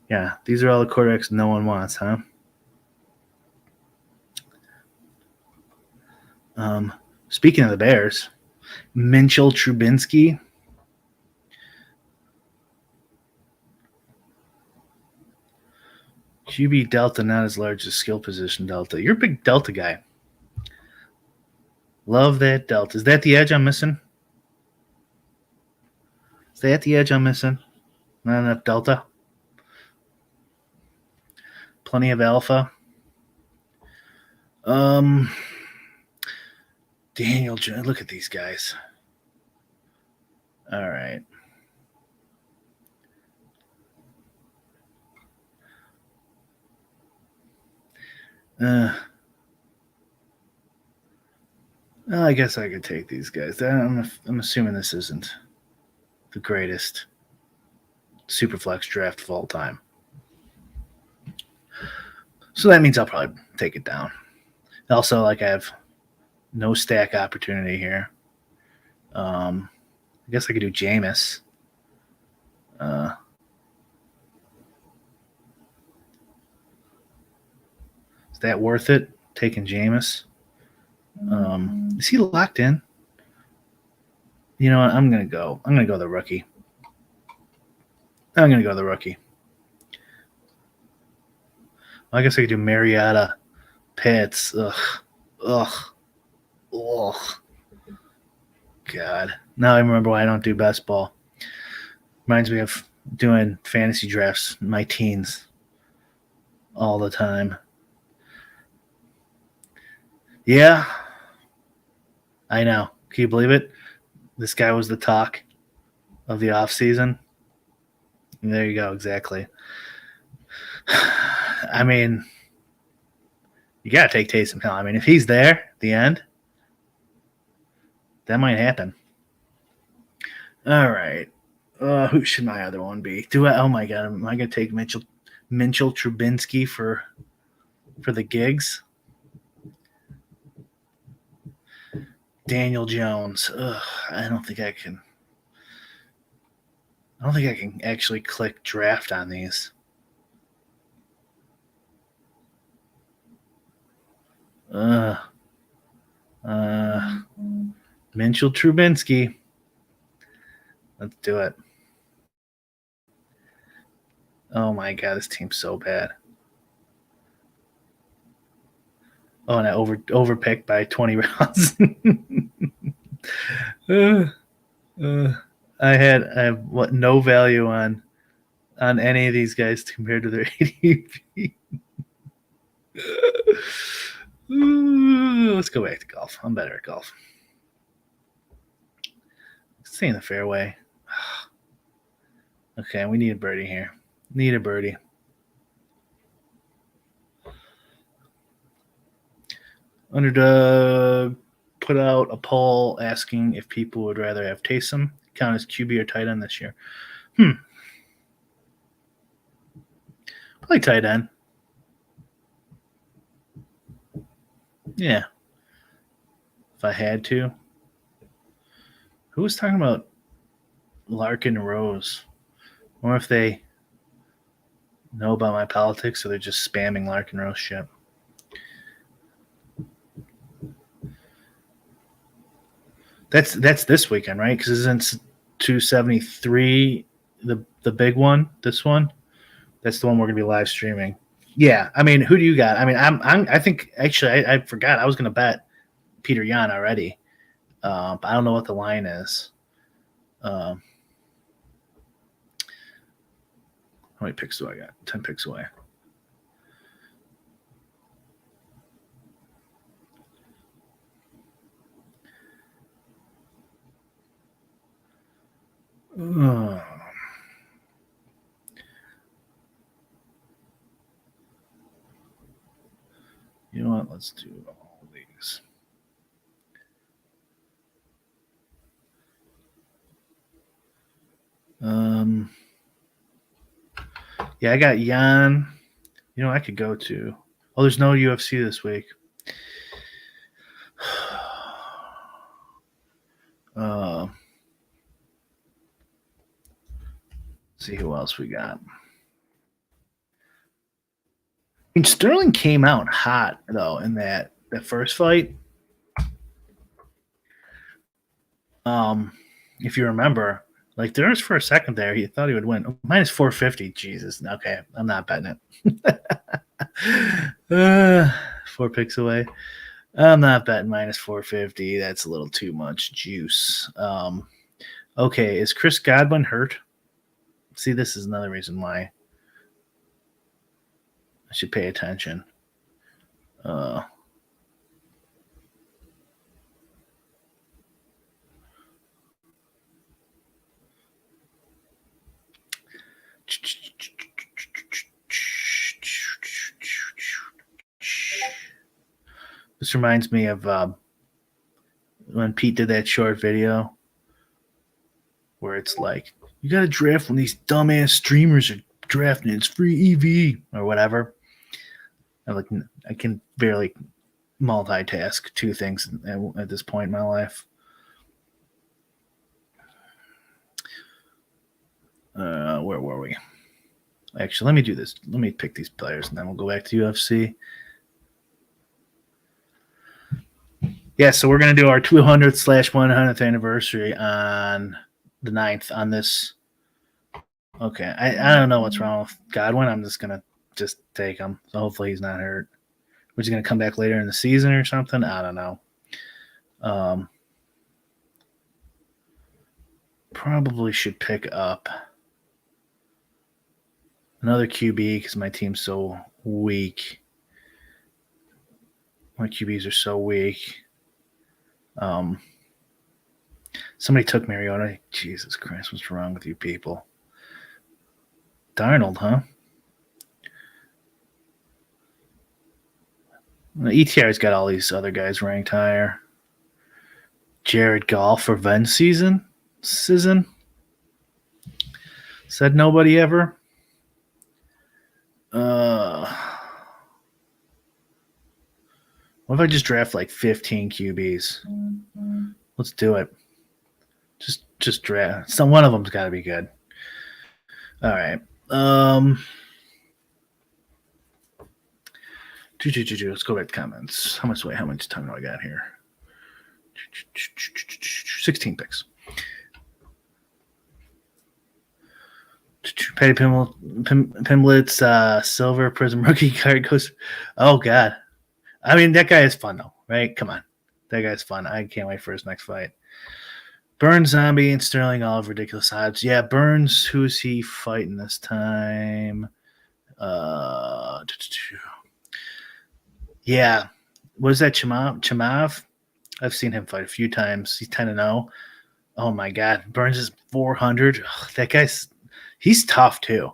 Yeah, these are all the quarterbacks no one wants, huh? Speaking of the Bears, Minchel Trubinsky. QB Delta not as large as skill position Delta. You're a big Delta guy. Love that Delta. Is that the edge I'm missing? Is that the edge I'm missing? Not enough Delta? Plenty of Alpha? Daniel, look at these guys. All right. I guess I could take these guys. I'm assuming this isn't the greatest Superflex draft of all time. So that means I'll probably take it down. Also, like I have no stack opportunity here. I guess I could do Jameis. Is that worth it? Taking Jameis? Is he locked in? You know what? I'm gonna go the rookie. I guess I could do Mariota, Pitts. Ugh. God. Now I remember why I don't do best ball. Reminds me of doing fantasy drafts in my teens all the time. Yeah. I know. Can you believe it? This guy was the talk of the off season. There you go, exactly. I mean, you gotta take Taysom Hill. I mean, if he's there at the end, that might happen. All right. Who should my other one be? Oh my god, am I gonna take Minchel Trubinsky for the gigs? Daniel Jones. Ugh, I don't think I can. I don't think I can actually click draft on these. Mitchell Trubinsky. Let's do it. Oh my god, this team's so bad. Oh, and I overpicked by 20 rounds. I have no value on any of these guys compared to their ADP. Let's go back to golf. I'm better at golf. Stay in the fairway. Okay, we need a birdie here. Need a birdie. Underdog put out a poll asking if people would rather have Taysom count as QB or tight end this year. Probably tight end. Yeah. If I had to. Who was talking about Larkin Rose? Or if they know about my politics or they're just spamming Larkin Rose shit. That's this weekend, right? Because isn't 273 the big one? This one, that's the one we're gonna be live streaming. Yeah, I mean, who do you got? I mean, I think actually I forgot I was gonna bet Peter Yan already, but I don't know what the line is. How many picks do I got? 10 picks away. You know what? Let's do all these. Yeah, I got Yan. You know, I could go to. Oh, there's no UFC this week. See who else we got. I mean, Sterling came out hot though in that first fight. If you remember, like there was for a second there, he thought he would win. Minus 450. Jesus. Okay, I'm not betting it. 4 picks away. I'm not betting minus 450. That's a little too much juice. Okay, is Chris Godwin hurt? See, this is another reason why I should pay attention. This reminds me of when Pete did that short video where it's like, you got to draft when these dumbass streamers are drafting. It's free EV or whatever. I can barely multitask 2 things at this point in my life. Where were we? Actually, let me do this. Let me pick these players, and then we'll go back to UFC. Yeah, so we're going to do our 200/100th anniversary on the 9th on this. Okay, I don't know what's wrong with Godwin. I'm just going to take him. So hopefully he's not hurt. Was he going to come back later in the season or something? I don't know. Probably should pick up another QB because my team's so weak. My QBs are so weak. Somebody took Mariota. Jesus Christ, what's wrong with you people? Darnold, huh? ETR's got all these other guys ranked higher. Jared Goff for Ven season? Said nobody ever. What if I just draft like 15 QBs? Let's do it. Just draft. Some one of them's got to be good. All right. Let's go back to comments. How much time do I got here? 16 picks. Patty Pimlet's silver prism rookie card goes. Oh God, I mean that guy is fun though, right? Come on, that guy's fun. I can't wait for his next fight. Burns, Zombie, and Sterling all have ridiculous odds. Yeah, Burns. Who's he fighting this time? Yeah, what is that? Chamav. I've seen him fight a few times. He's 10-0. Oh my God, Burns is 400. Ugh, that guy's he's tough too.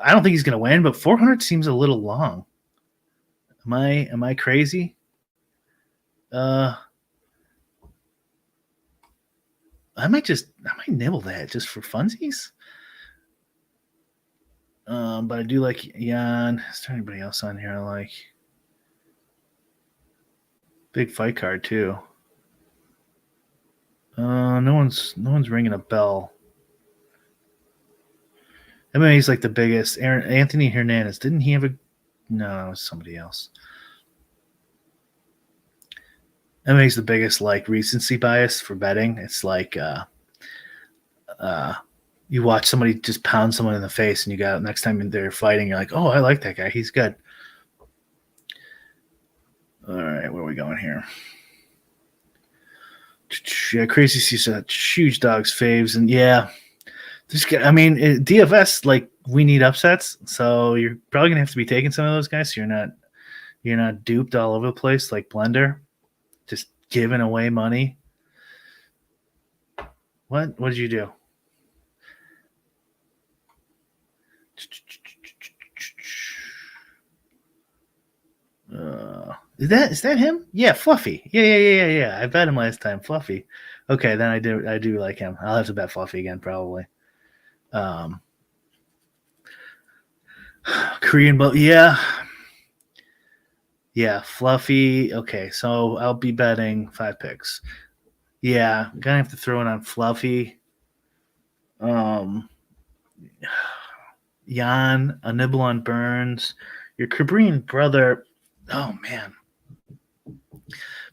I don't think he's gonna win, but 400 seems a little long. Am I crazy? I might nibble that just for funsies. But I do like Jan. Is there anybody else on here I like? Big fight card too. No one's ringing a bell. I mean, he's like the biggest. Anthony Hernandez. Didn't he have a? No, it was somebody else. I mean, he's the biggest like recency bias for betting. It's like you watch somebody just pound someone in the face, and you got next time they're fighting, you're like, oh, I like that guy. He's good. All right, where are we going here? Yeah, Crazy sees huge dogs faves, and yeah, I mean, DFS like we need upsets, so you're probably gonna have to be taking some of those guys. So you're not duped all over the place like Blender, just giving away money. What did you do? Is that him? Yeah, Fluffy. Yeah. I bet him last time, Fluffy. Okay, then I do like him. I'll have to bet Fluffy again probably. Korean boat, yeah, Fluffy. Okay, so I'll be betting 5 picks. Yeah, I'm gonna have to throw it on Fluffy. Jan, a nibble on Burns, your Cabrian brother. Oh man,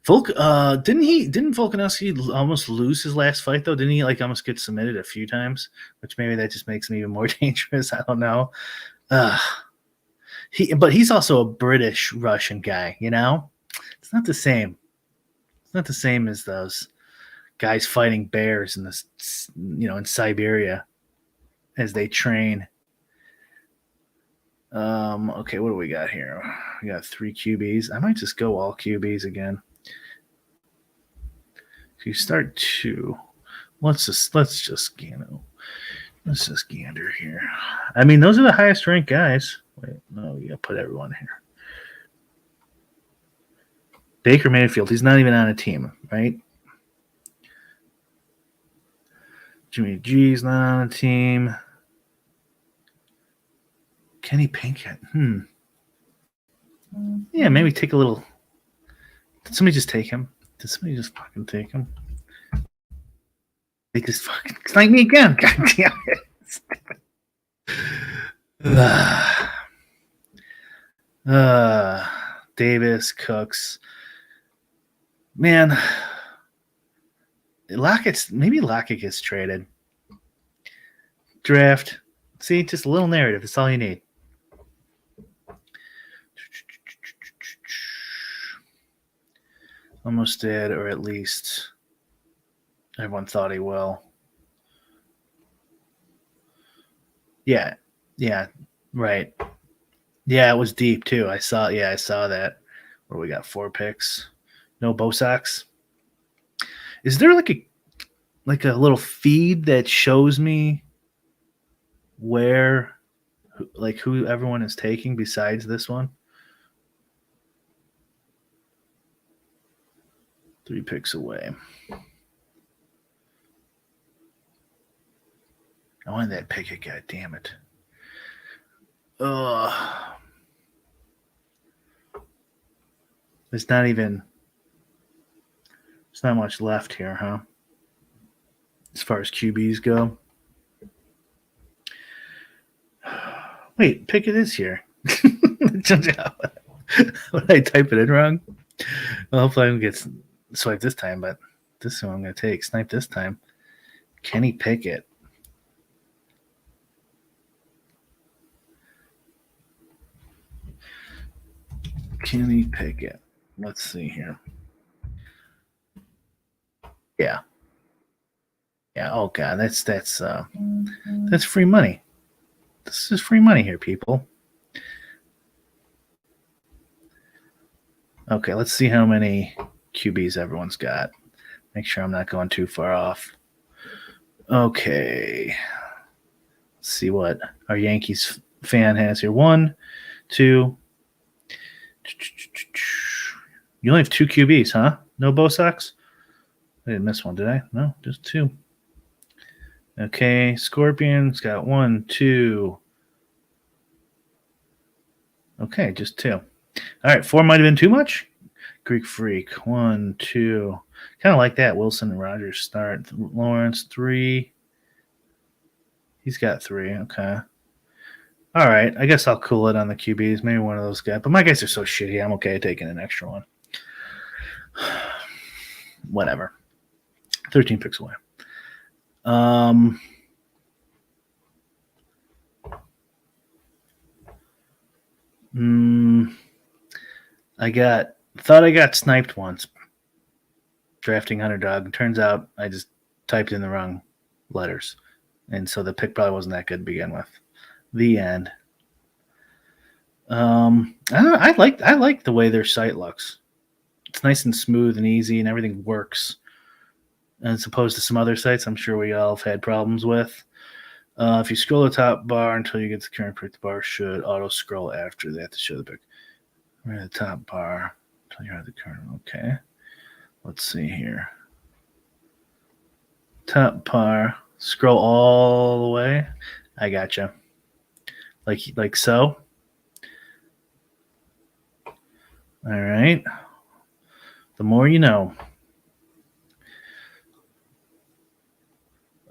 didn't Volkanovski almost lose his last fight though? Didn't he like almost get submitted a few times? Which maybe that just makes him even more dangerous. I don't know. But he's also a British Russian guy. You know, it's not the same. It's not the same as those guys fighting bears in this, in Siberia as they train. Okay, what do we got here? We got 3 QBs. I might just go all QBs again. If you start 2, let's just gander here. I mean, those are the highest ranked guys. Wait, no, you gotta put everyone here. Baker Mayfield, he's not even on a team, right? Jimmy G's not on a team. Kenny Pinkett. Yeah, maybe take a little. Did somebody just take him? Did somebody just fucking take him? They just fucking snipe me again. God damn it. Davis, Cooks. Man, maybe Lockett gets traded. Draft. See, just a little narrative. That's all you need. Almost did, or at least everyone thought he will. Yeah, right. Yeah, it was deep too. I saw that. Where we got 4 picks. No Bosox. Is there like a little feed that shows me where, like, who everyone is taking besides this one? 3 picks away. I wanted that pick. God damn it. It's not even. There's not much left here, huh? As far as QBs go. Wait, Pickett is here. Would I type it in wrong? Well, hopefully I don't get swiped this time, but this is what I'm going to take. Snipe this time. Kenny Pickett. Kenny Pickett. Let's see here. Yeah. Yeah. Oh God, that's free money. This is free money here, people. Okay, let's see how many QBs everyone's got. Make sure I'm not going too far off. Okay. Let's see what our Yankees fan has here. 1, 2. You only have 2 QBs, huh? No Bo Sox? I didn't miss one, did I? No, just 2. Okay, Scorpion's got 1, 2. Okay, just 2. All right, 4 might have been too much. Greek Freak, 1, 2. Kind of like that. Wilson and Rogers start. Lawrence, 3. He's got 3. Okay. All right. I guess I'll cool it on the QBs. Maybe one of those guys. But my guys are so shitty. I'm okay taking an extra one. Whatever. 13 picks away. Thought I got sniped once drafting Underdog. Turns out I just typed in the wrong letters. And so the pick probably wasn't that good to begin with. The end. I like the way their site looks. It's nice and smooth and easy, and everything works. As opposed to some other sites, I'm sure we all have had problems with. If you scroll the top bar until you get to the current pick, the bar should auto scroll after that to show the pick. Right at the top bar until you're at the current. Okay. Let's see here. Top bar. Scroll all the way. I gotcha. Like so. All right. The more you know.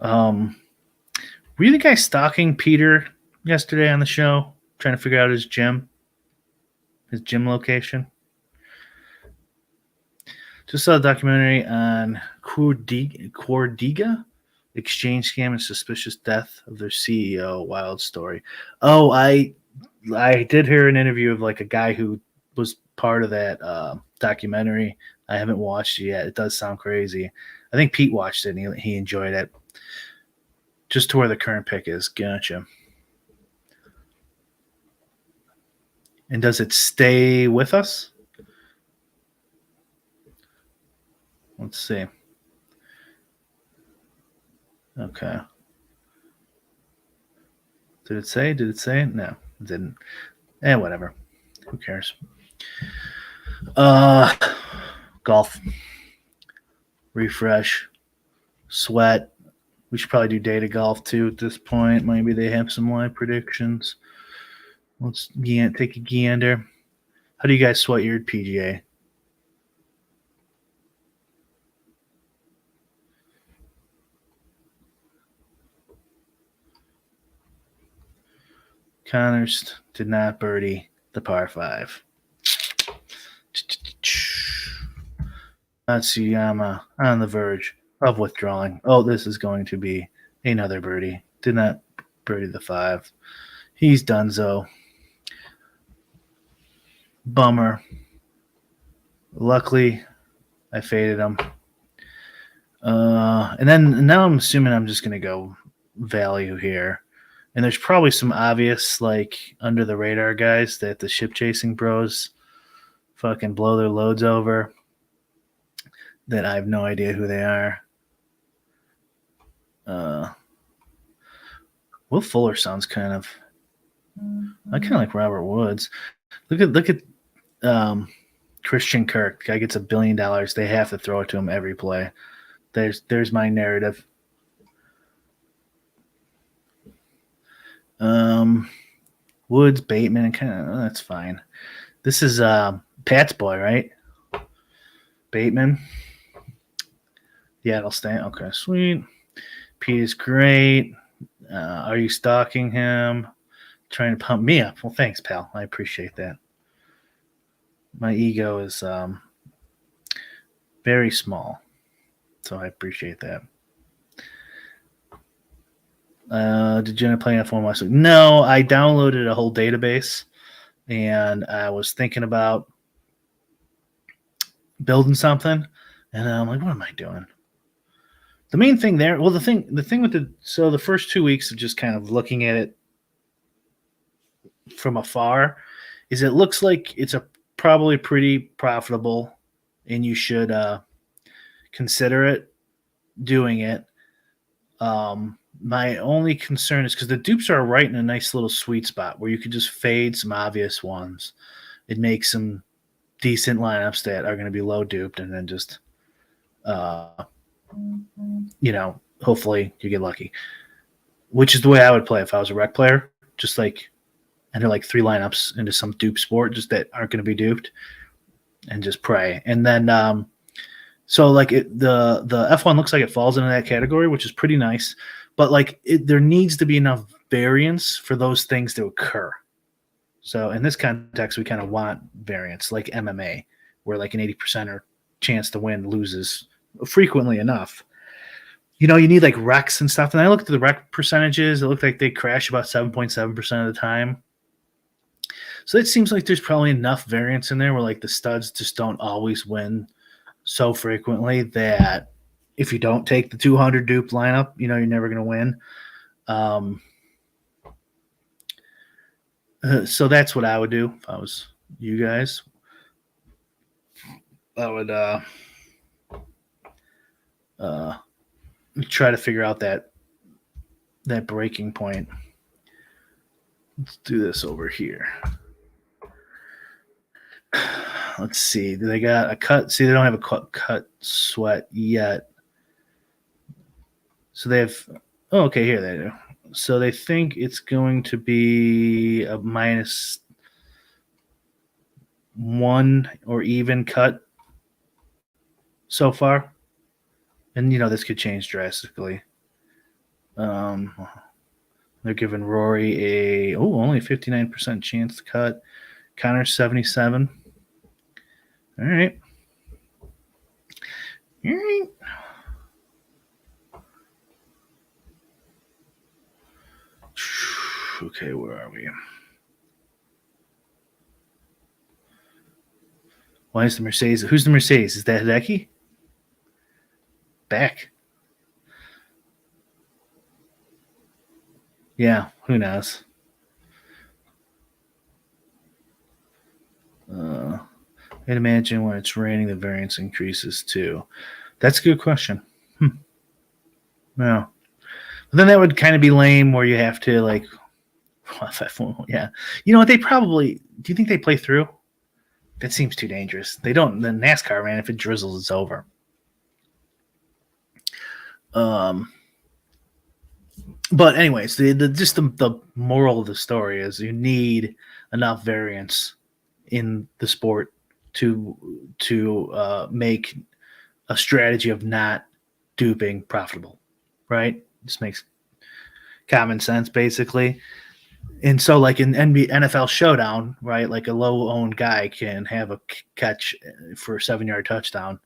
Were you the guy stalking Peter yesterday on the show, trying to figure out his gym location? Just saw a documentary on Cordiga exchange scam and suspicious death of their CEO. Wild story. Oh, I did hear an interview of like a guy who was part of that documentary. I haven't watched it yet. It does sound crazy. I think Pete watched it and he enjoyed it. Just to where the current pick is. Gotcha. And does it stay with us? Let's see. Okay. Did it say? No, it didn't. Whatever. Who cares? Golf. Refresh. Sweat. We should probably do data golf too at this point. Maybe they have some live predictions. Let's take a gander. How do you guys sweat your PGA? Connors did not birdie the par 5. Matsuyama on the verge of withdrawing. Oh, this is going to be another birdie. Did not birdie the 5. He's donezo. Bummer. Luckily, I faded him. And then now I'm assuming I'm just going to go value here. And there's probably some obvious, like, under the radar guys that the ship chasing bros fucking blow their loads over that I have no idea who they are. Will Fuller sounds kind of. I kind of like Robert Woods. Look at Christian Kirk. The guy gets $1 billion. They have to throw it to him every play. There's my narrative. Woods, Bateman, kind of that's fine. This is Pat's boy, right? Bateman. Yeah, it'll stay. Okay, sweet. Pete is great. Are you stalking him? Trying to pump me up. Well, thanks, pal. I appreciate that. My ego is very small, so I appreciate that. Did you end up playing F1 last week? No, I downloaded a whole database, and I was thinking about building something, and I'm like, what am I doing? The main thing there, well, the thing with the first 2 weeks of just kind of looking at it from afar, is it looks like it's a probably pretty profitable, and you should consider it doing it. My only concern is because the dupes are right in a nice little sweet spot where you could just fade some obvious ones. It makes some decent lineups that are going to be low duped, and then just, uh, hopefully you get lucky. Which is the way I would play if I was a rec player. Just like enter like 3 lineups into some dupe sport, just that aren't going to be duped, and just pray. And then, so like the F1 looks like it falls into that category, which is pretty nice. But like there needs to be enough variance for those things to occur. So in this context, we kind of want variance, like MMA, where like an 80% chance to win loses frequently enough. You need like wrecks and stuff. And I looked at the wreck percentages. It looked like they crash about 7.7% of the time. So it seems like there's probably enough variance in there where like the studs just don't always win so frequently that if you don't take the 200 dupe lineup, you're never going to win. So that's what I would do if I was you guys. I would try to figure out that breaking point. Let's do this over here. Let's see. Do they got a cut? See, they don't have a cut sweat yet. So they have. Oh, okay, here they do. So they think it's going to be a -1 or even cut so far, and this could change drastically. They're giving Rory only 59% chance to cut. Connor 77. All right. All right. Okay, where are we? Why is the Mercedes? Who's the Mercedes? Is that Hideki? Back. Yeah, who knows? I'd imagine when it's raining, the variance increases too. That's a good question. No. But then that would kind of be lame where you have to like, yeah. You know what? They probably, do you think they play through? That seems too dangerous. They don't, the NASCAR, man, if it drizzles, it's over. But anyways, the moral of the story is you need enough variance in the sport to make a strategy of not duping profitable, right? This makes common sense, basically. And so, like in NFL Showdown, right? Like a low-owned guy can have a catch for a 7-yard touchdown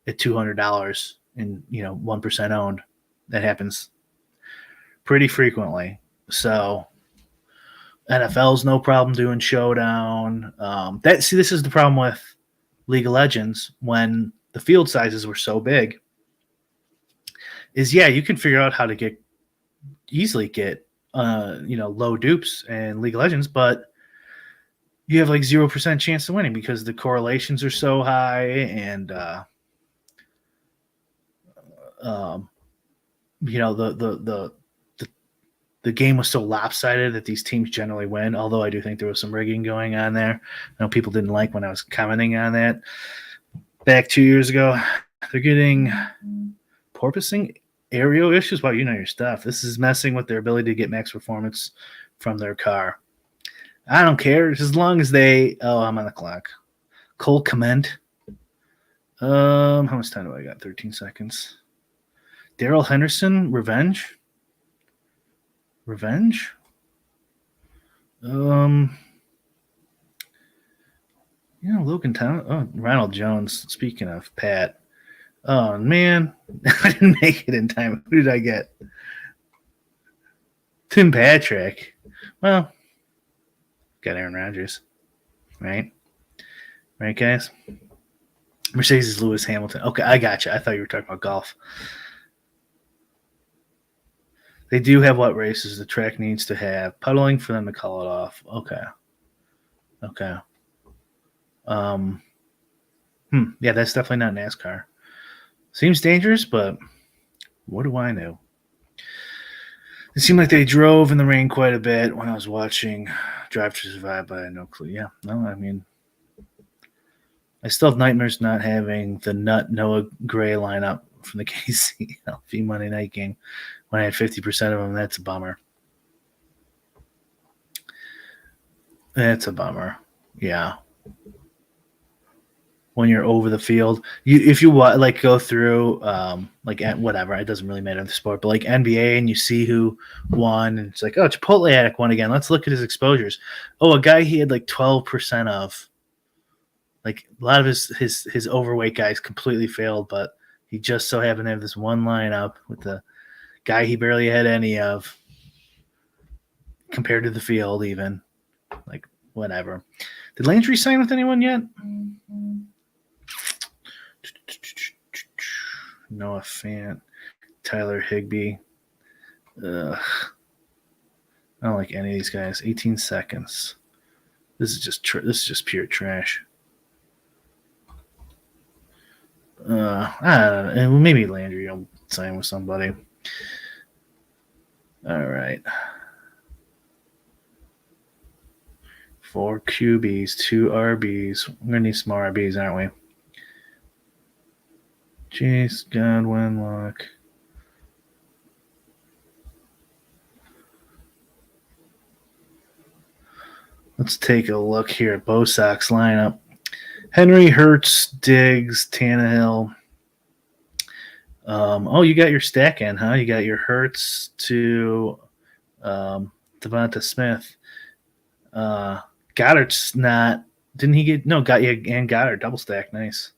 at $200, and 1% owned. That happens pretty frequently. So NFL's no problem doing Showdown. This is the problem with League of Legends when the field sizes were so big. Is you can figure out how to easily get low dupes in League of Legends, but you have like 0% chance of winning because the correlations are so high, and the game was so lopsided that these teams generally win. Although I do think there was some rigging going on there. I know people didn't like when I was commenting on that back 2 years ago. They're getting porpoising aerial issues. Wow, you know your stuff. This is messing with their ability to get max performance from their car. I don't care as long as they. Oh, I'm on the clock. Cole comment. How much time do I got? 13 seconds. Daryl Henderson, revenge. Logan Thomas. Oh, Ronald Jones. Speaking of Pat. Oh man, I didn't make it in time. Who did I get? Tim Patrick. Well, got Aaron Rodgers. Right, guys. Mercedes Lewis Hamilton. Okay, I got you. I thought you were talking about golf. They do have what races the track needs to have. Puddling for them to call it off. Okay. Yeah, that's definitely not NASCAR. Seems dangerous, but what do I know? It seemed like they drove in the rain quite a bit when I was watching Drive to Survive, but I had no clue. Yeah, no, I mean, I still have nightmares not having the Nut Noah Gray lineup from the KCLV Monday night game when I had 50% of them. That's a bummer. Yeah. When you're over the field, if you like go through like whatever, it doesn't really matter the sport, but like NBA, and you see who won, and it's like, oh, Chipotle Addict won again. Let's look at his exposures. Oh, a guy he had like 12% of. Like a lot of his overweight guys completely failed, but he just so happened to have this one lineup with the guy he barely had any of compared to the field, even. Like, whatever. Did Landry sign with anyone yet? Noah Fant, Tyler Higbee. Ugh. I don't like any of these guys. 18 seconds. This is just pure trash. I don't know. Maybe Landry will sign with somebody. All right. 4 QBs, 2 RBs. We're gonna need some more RBs, aren't we? Chase, Godwin, Locke. Let's take a look here at Bo Sox lineup. Henry, Hurts, Diggs, Tannehill. You got your stack in, huh? You got your Hurts to Devonta Smith. Goddard's not. Didn't he get? No, got you and Goddard double stack. Nice.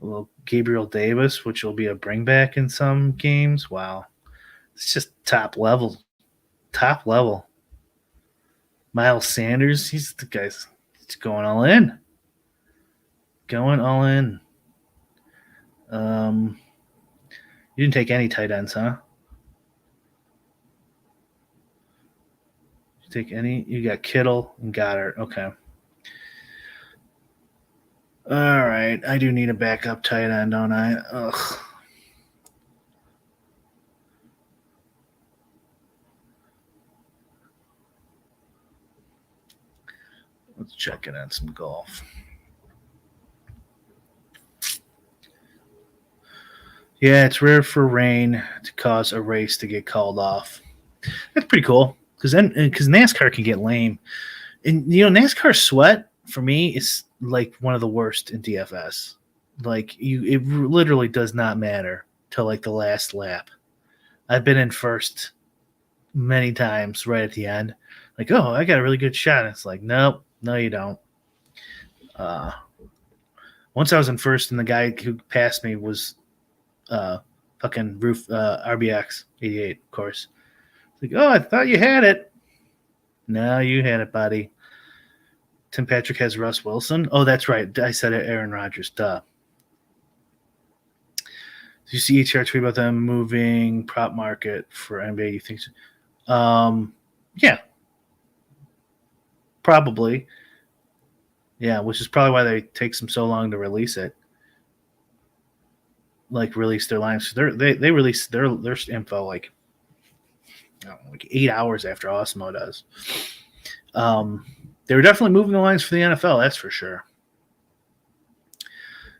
A little Gabriel Davis, which will be a bring back in some games. Wow, it's just top level. Miles Sanders, he's the guy's going all in. You didn't take any tight ends, huh? You take any? You got Kittle and Goddard. Okay. All right. I do need a backup tight end, don't I? Ugh. Let's check it on some golf. Yeah, it's rare for rain to cause a race to get called off. That's pretty cool because NASCAR can get lame, and NASCAR sweat for me is like one of the worst in DFS. Like it literally does not matter till like the last lap. I've been in first many times right at the end. Like, oh, I got a really good shot. And it's like, nope, no, you don't. Once I was in first, and the guy who passed me was fucking RBX 88, of course. It's like, oh, I thought you had it. No, you had it, buddy. Tim Patrick has Russ Wilson. Oh, that's right. I said it, Aaron Rodgers. Duh. Did you see ETR tweet about them moving prop market for NBA? You think so? Yeah. Probably. Yeah, which is probably why they takes them so long to release it. Like release their lines. They release their info like 8 hours after Osmo does. They were definitely moving the lines for the NFL, that's for sure.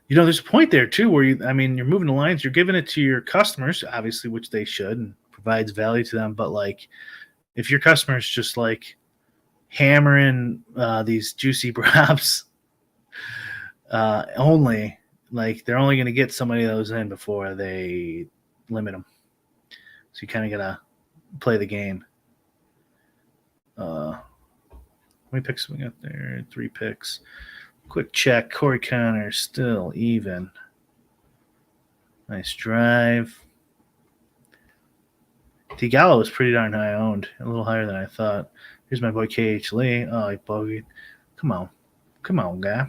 There's a point there too where you're moving the lines, you're giving it to your customers, obviously, which they should, and provides value to them. But like, if your customers just like hammering these juicy props only, like they're only going to get so many of those in before they limit them. So you kind of gotta play the game. How many picks we got there? 3 picks. Quick check. Corey Connor still even. Nice drive. Gallo was pretty darn high owned, a little higher than I thought. Here's my boy KH Lee. Oh, he bogeyed. Come on, guy.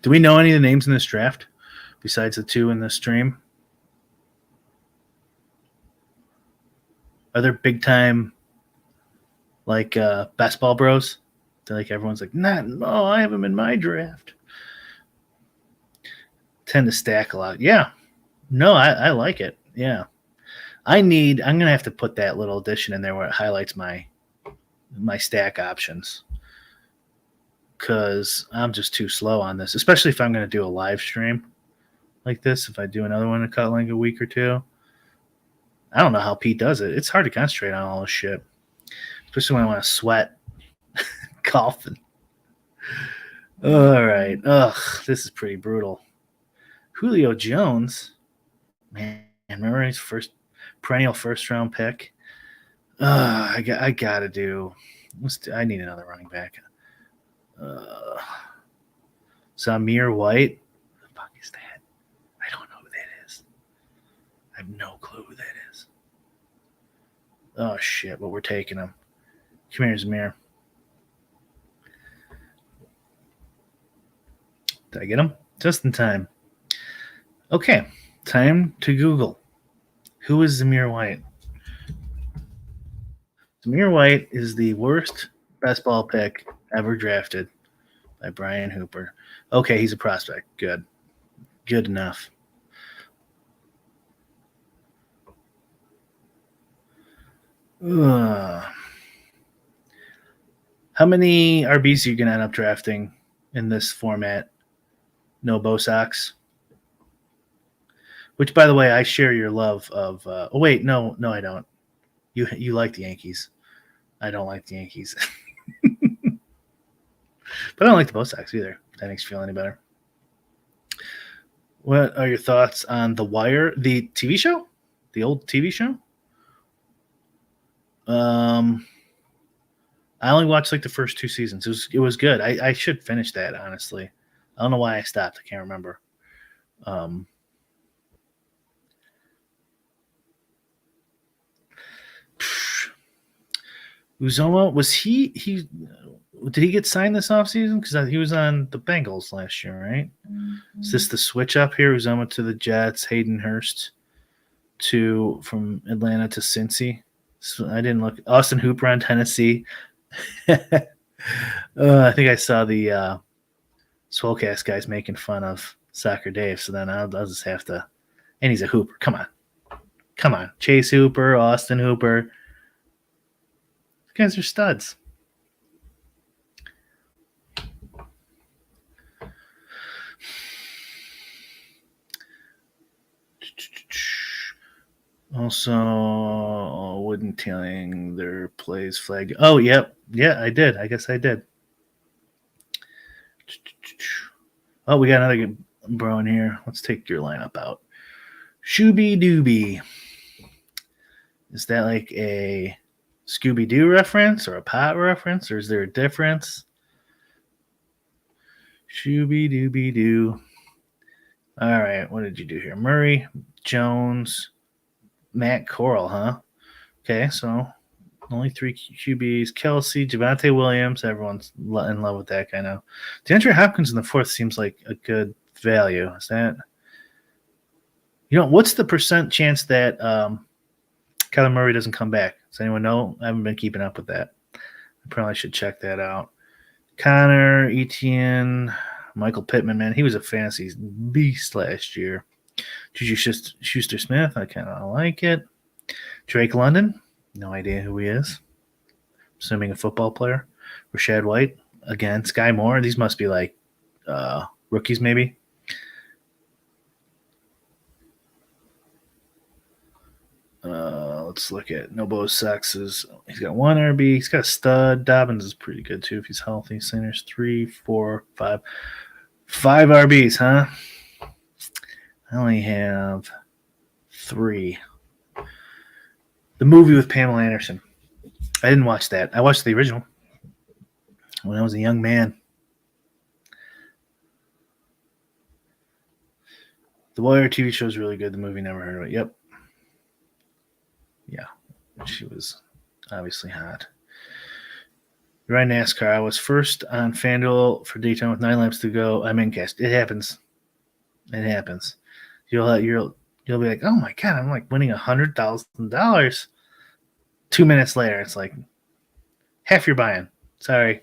Do we know any of the names in this draft besides the 2 in the stream? Are there big time like best ball bros? They're like everyone's like, no, I have them in my draft. Tend to stack a lot. Yeah. No, I like it. Yeah. I'm gonna have to put that little addition in there where it highlights my stack options. Because I'm just too slow on this, especially if I'm going to do a live stream like this. If I do another one in like a week or 2, I don't know how Pete does it. It's hard to concentrate on all this shit, especially when I want to sweat golfing. All right. Ugh, this is pretty brutal. Julio Jones, man, remember his perennial first round pick? I gotta do. I need another running back. Zamir White. Who the fuck is that? I don't know who that is. I have no clue who that is. Oh shit! But we're taking him. Come here, Zamir. Did I get him? Just in time. Okay, time to Google. Who is Zamir White? Zamir White is the worst best ball pick ever drafted by Brian Hooper. Okay, he's a prospect. Good. Good enough. How many RBs are you going to end up drafting in this format? No Bo Sox? Which, by the way, I share your love of. Oh wait, no, I don't. You like the Yankees. I don't like the Yankees. But I don't like the Bo Sox either. If that makes you feel any better. What are your thoughts on The Wire, the TV show, the old TV show? I only watched like the first 2 seasons. It was good. I should finish that, honestly. I don't know why I stopped. I can't remember. Uzoma, was he did he get signed this offseason? Because he was on the Bengals last year, right? Mm-hmm. Is this the switch up here? Uzoma to the Jets, Hayden Hurst from Atlanta to Cincy. So I didn't look. Austin Hooper on Tennessee. I think I saw the Swolecast guys making fun of Soccer Dave. So then I'll just have to. And he's a Hooper. Come on. Chase Hooper, Austin Hooper. These guys are studs. Also, wooden tailing their plays flag. Oh, yep. Yeah, I did. I guess I did. Oh, we got another good bro in here. Let's take your lineup out. Shooby Dooby. Is that like a Scooby-Doo reference or a pot reference, or is there a difference? Shooby Dooby Doo. All right, what did you do here? Murray, Jones, Matt Corral, huh? Okay, so only 3 QBs. Kelsey, Javonte Williams. Everyone's in love with that guy now. DeAndre Hopkins in the 4th seems like a good value. Is that? What's the % chance that Kyler Murray doesn't come back? Does anyone know? I haven't been keeping up with that. I probably should check that out. Connor, Etienne, Michael Pittman, man, he was a fantasy beast last year. Juju Schuster-Smith, I kind of like it. Drake London, no idea who he is. Assuming a football player. Rashad White, again. Sky Moore, these must be like rookies maybe. Let's look at Nobo Sexes. He's got 1 RB. He's got a stud. Dobbins is pretty good too if he's healthy. Sanders 3, 4, 5. 5 RBs, huh? I only have 3. The movie with Pamela Anderson. I didn't watch that. I watched the original when I was a young man. The Wire TV show is really good. The movie, never heard of it. Yep. Yeah. She was obviously hot. Right, NASCAR. I was first on FanDuel for Daytona with 9 laps to go. I'm in cast. It happens. It happens. You'll be like, oh my god, I'm like winning $100,000. 2 minutes later, it's like half your buy-in. Sorry.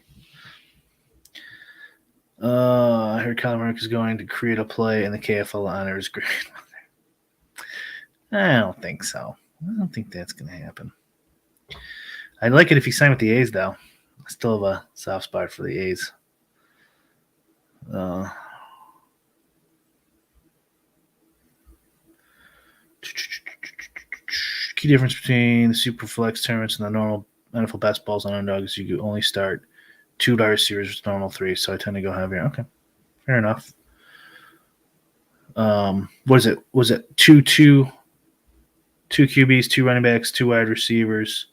I heard Colin Merck is going to create a play in the KFL honors grandmother. I don't think so. I don't think that's going to happen. I'd like it if he signed with the A's, though. I still have a soft spot for the A's. Key difference between the Super Flex tournaments and the normal NFL best balls on Underdog is you can only start 2 wide receivers with normal 3, so I tend to go heavier. Okay, fair enough. Was it 2 QBs, 2 running backs, 2 wide receivers,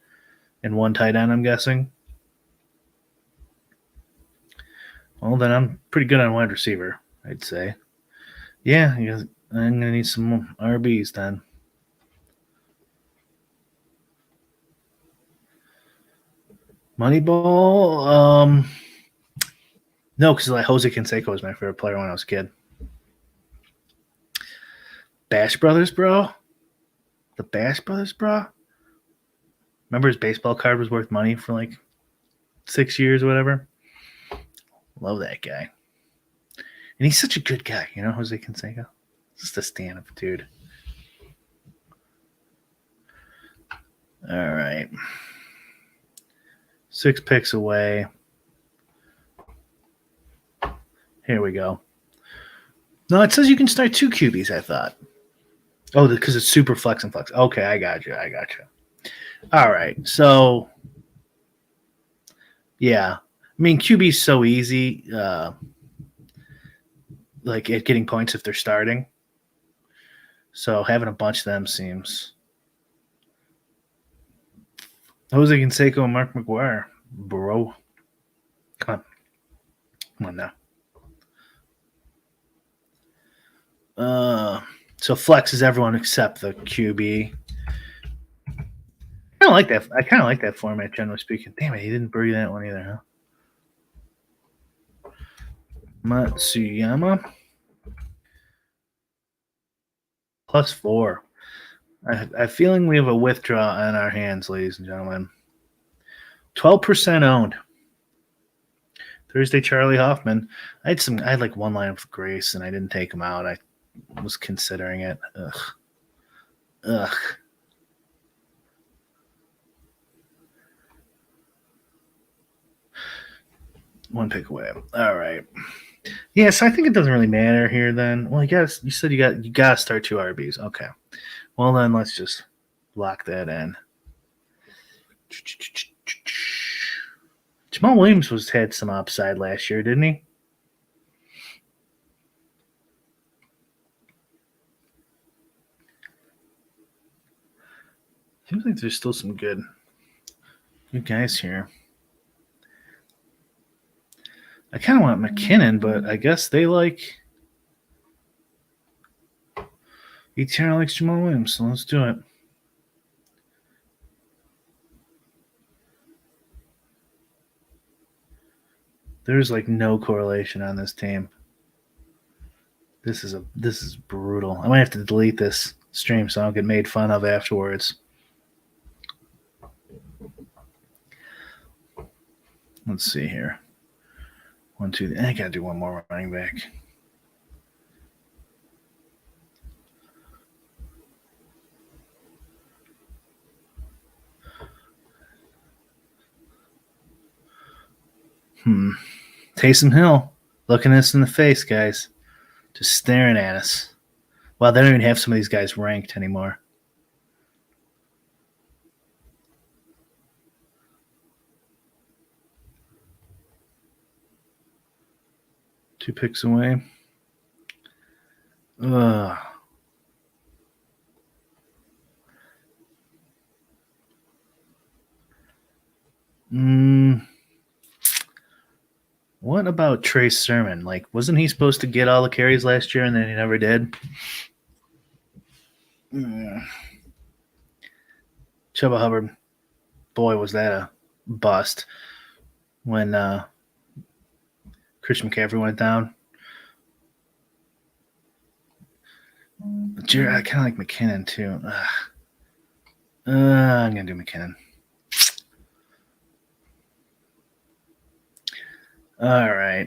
and 1 tight end, I'm guessing? Well, then I'm pretty good on wide receiver, I'd say. Yeah, I'm going to need some RBs then. Moneyball? No, because like Jose Canseco was my favorite player when I was a kid. Bash Brothers, bro? The Bash Brothers, bro? Remember his baseball card was worth money for like 6 years or whatever? Love that guy. And he's such a good guy, you know, Jose Canseco? Just a stand-up dude. All right. 6 picks away. Here we go. No, it says you can start 2 QBs, I thought. Oh, because it's super flex and flex. Okay, I got you. All right. So, yeah. I mean, QB's so easy, like at getting points if they're starting. So having a bunch of them seems. Jose Canseco and Mark McGuire, bro. Come on now. So flex is everyone except the QB. I like that. I kind of like that format, generally speaking. Damn it, he didn't bury that one either, huh? Matsuyama +4. I'm feeling we have a withdrawal on our hands, ladies and gentlemen. 12% owned. Thursday, Charlie Hoffman. I had like 1 line with Grace, and I didn't take him out. I was considering it. Ugh. 1 pick away. All right. Yeah, so I think it doesn't really matter here then. Well, I guess you said you got to start 2 RBs. Okay. Well, then let's just lock that in. Jamal Williams had some upside last year, didn't he? Seems like there's still some good guys here. I kind of want McKinnon, but I guess they like ETR likes Jamal Williams, so let's do it. There's like no correlation on this team. This is brutal. I might have to delete this stream so I don't get made fun of afterwards. Let's see here. 1, 2. I gotta do one more running back. Taysom Hill looking us in the face, guys. Just staring at us. Wow, they don't even have some of these guys ranked anymore. Two picks away. What about Trey Sermon? Like, wasn't he supposed to get all the carries last year and then he never did? Mm. Chuba Hubbard, boy, was that a bust when Christian McCaffrey went down. I kind of like McKinnon too. I'm gonna do McKinnon. All right.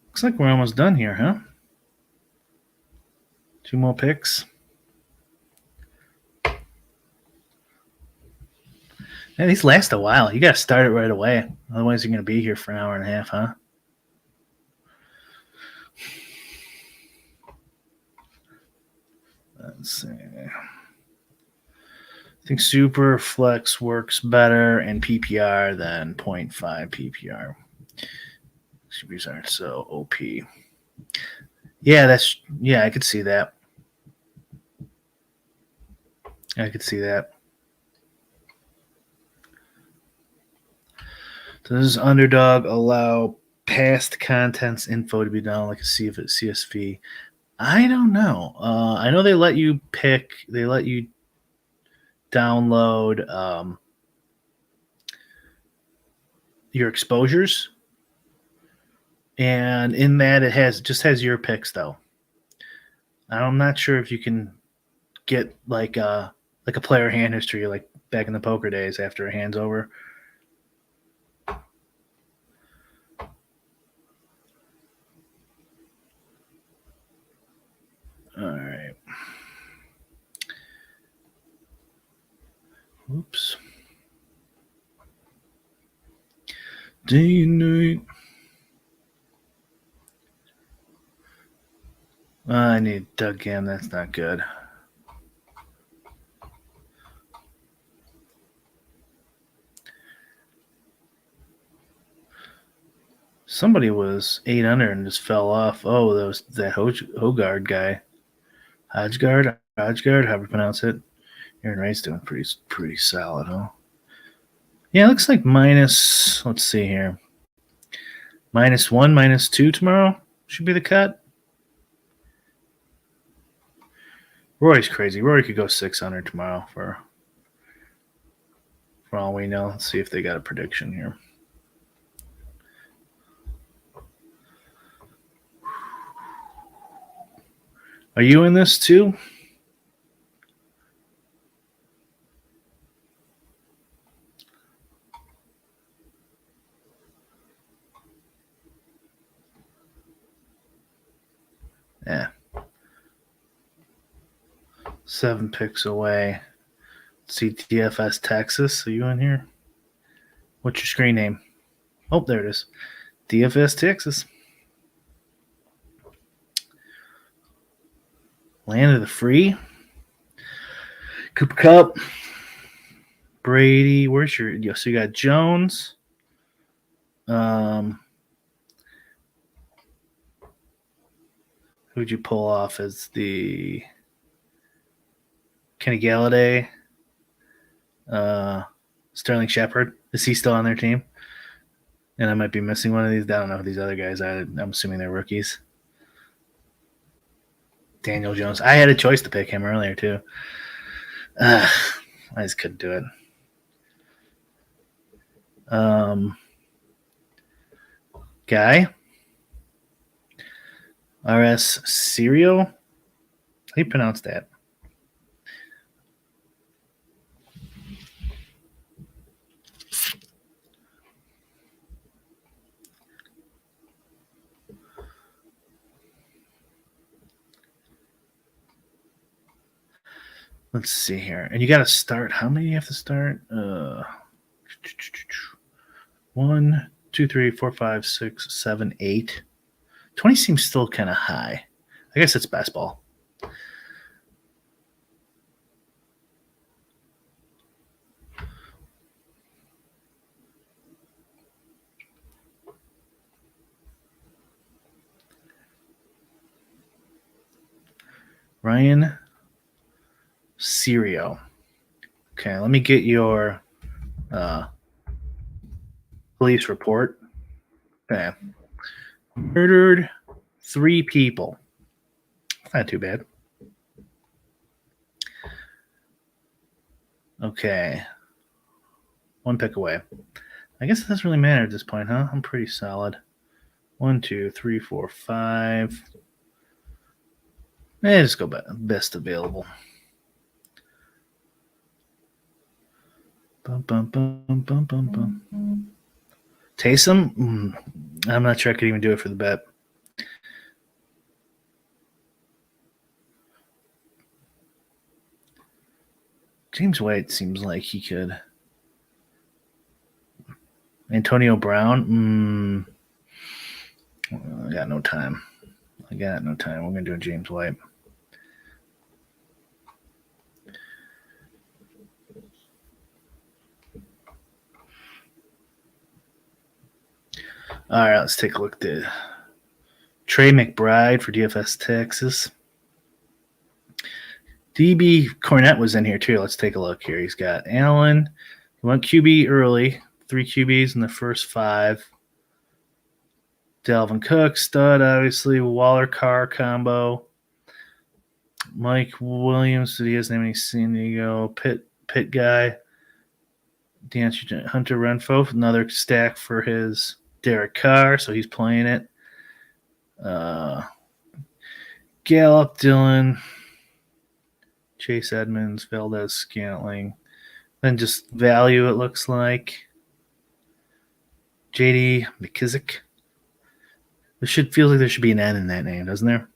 Looks like we're almost done here, huh? 2 more picks. Yeah, these last a while. You got to start it right away. Otherwise, you're going to be here for an hour and a half, huh? Let's see. I think Super Flex works better in PPR than 0.5 PPR. Supers aren't so OP. Yeah, I could see that. I could see that. Does Underdog allow past contents info to be done like a CSV? I don't know. I know they let you pick. They let you download your exposures, and in that it has your picks though. I'm not sure if you can get like a player hand history like back in the poker days after a hand's over. All right. Oops. Day and night. I need Doug Gam. That's not good. Somebody was 800 and just fell off. Oh, that was that Hogard guy. Hodgegard, however you pronounce it. Aaron Wright's doing pretty solid, huh? Yeah, it looks like minus, let's see here. -1, -2 tomorrow should be the cut. Rory's crazy. Rory could go 600 tomorrow for all we know. Let's see if they got a prediction here. Are you in this too? Yeah. 7 picks away. CTFS Texas. Are you in here? What's your screen name? Oh, there it is. DFS Texas. Land of the free. Cooper Cup. Brady. Where's your? So you got Jones. Who'd you pull off as the Kenny Galladay? Sterling Shepard. Is he still on their team? And I might be missing one of these. I don't know who these other guys are. I'm assuming they're rookies. Daniel Jones. I had a choice to pick him earlier too. I just couldn't do it. Guy. RS Cereal. How do you pronounce that? Let's see here. And you got to start. How many do you have to start? 1, 2, 3, 4, 5, 6, 7, 8. 20 seems still kind of high. I guess it's best ball. Ryan Serio. Okay, let me get your Police report. Okay. Murdered 3 people. Not too bad. Okay. 1 pick away. I guess it doesn't really matter at this point, huh? I'm pretty solid. 1, 2, 3, 4, 5. Just go back. Best available. Bum, bum, bum, bum, bum, bum. Taysom? I'm not sure I could even do it for the bet. James White seems like he could. Antonio Brown? I got no time. We're going to do a James White. All right, let's take a look at Trey McBride for DFS Texas. DB Cornette was in here too. Let's take a look here. He's got Allen. He went QB early. 3 QBs in the first 5. Dalvin Cook, stud, obviously. Waller-Carr combo. Mike Williams, did he has name any San Diego? Pitt guy. DeAndre Hunter Renfro, another stack for his Derek Carr, so he's playing it. Gallup, Dillon, Chase Edmonds, Valdez Scantling. Then just value, it looks like. JD McKissick. Feels like there should be an N in that name, doesn't there?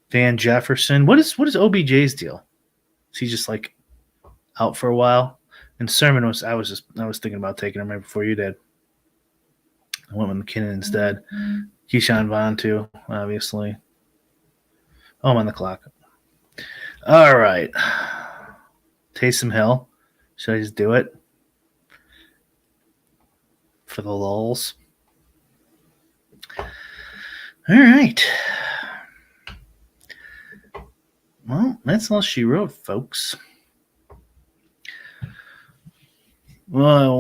Van Jefferson. What is OBJ's deal? Is he just like out for a while? And Sermon was I was thinking about taking him right before you did. I went with McKinnon instead. Keyshawn Vaughn too, obviously. Oh, I'm on the clock. All right. Taysom Hill. Should I just do it? For the lulz. All right. Well, that's all she wrote, folks. Well,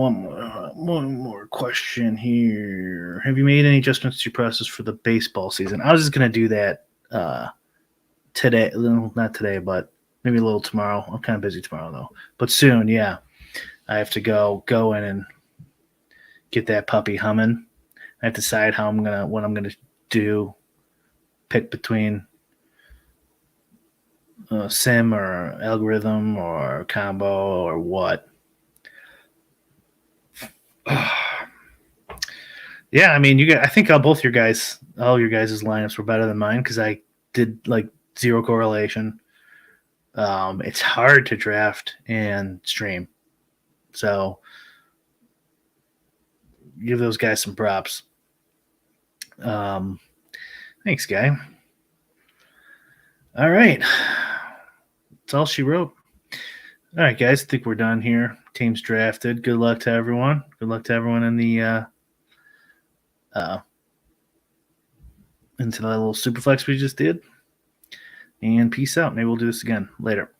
one more question here. Have you made any adjustments to your process for the baseball season? I was just going to do that today. Not today, but maybe a little tomorrow. I'm kind of busy tomorrow, though. But soon, yeah. I have to go in and get that puppy humming. I have to decide what I'm gonna do. Pick between sim or algorithm or combo or what. Yeah, I mean, I think all your guys' lineups were better than mine because I did like zero correlation. It's hard to draft and stream, so give those guys some props. Thanks, guy. All right, that's all she wrote. All right, guys, I think we're done here. Teams drafted. Good luck to everyone. Good luck to everyone in the into that little superflex we just did. And peace out. Maybe we'll do this again later.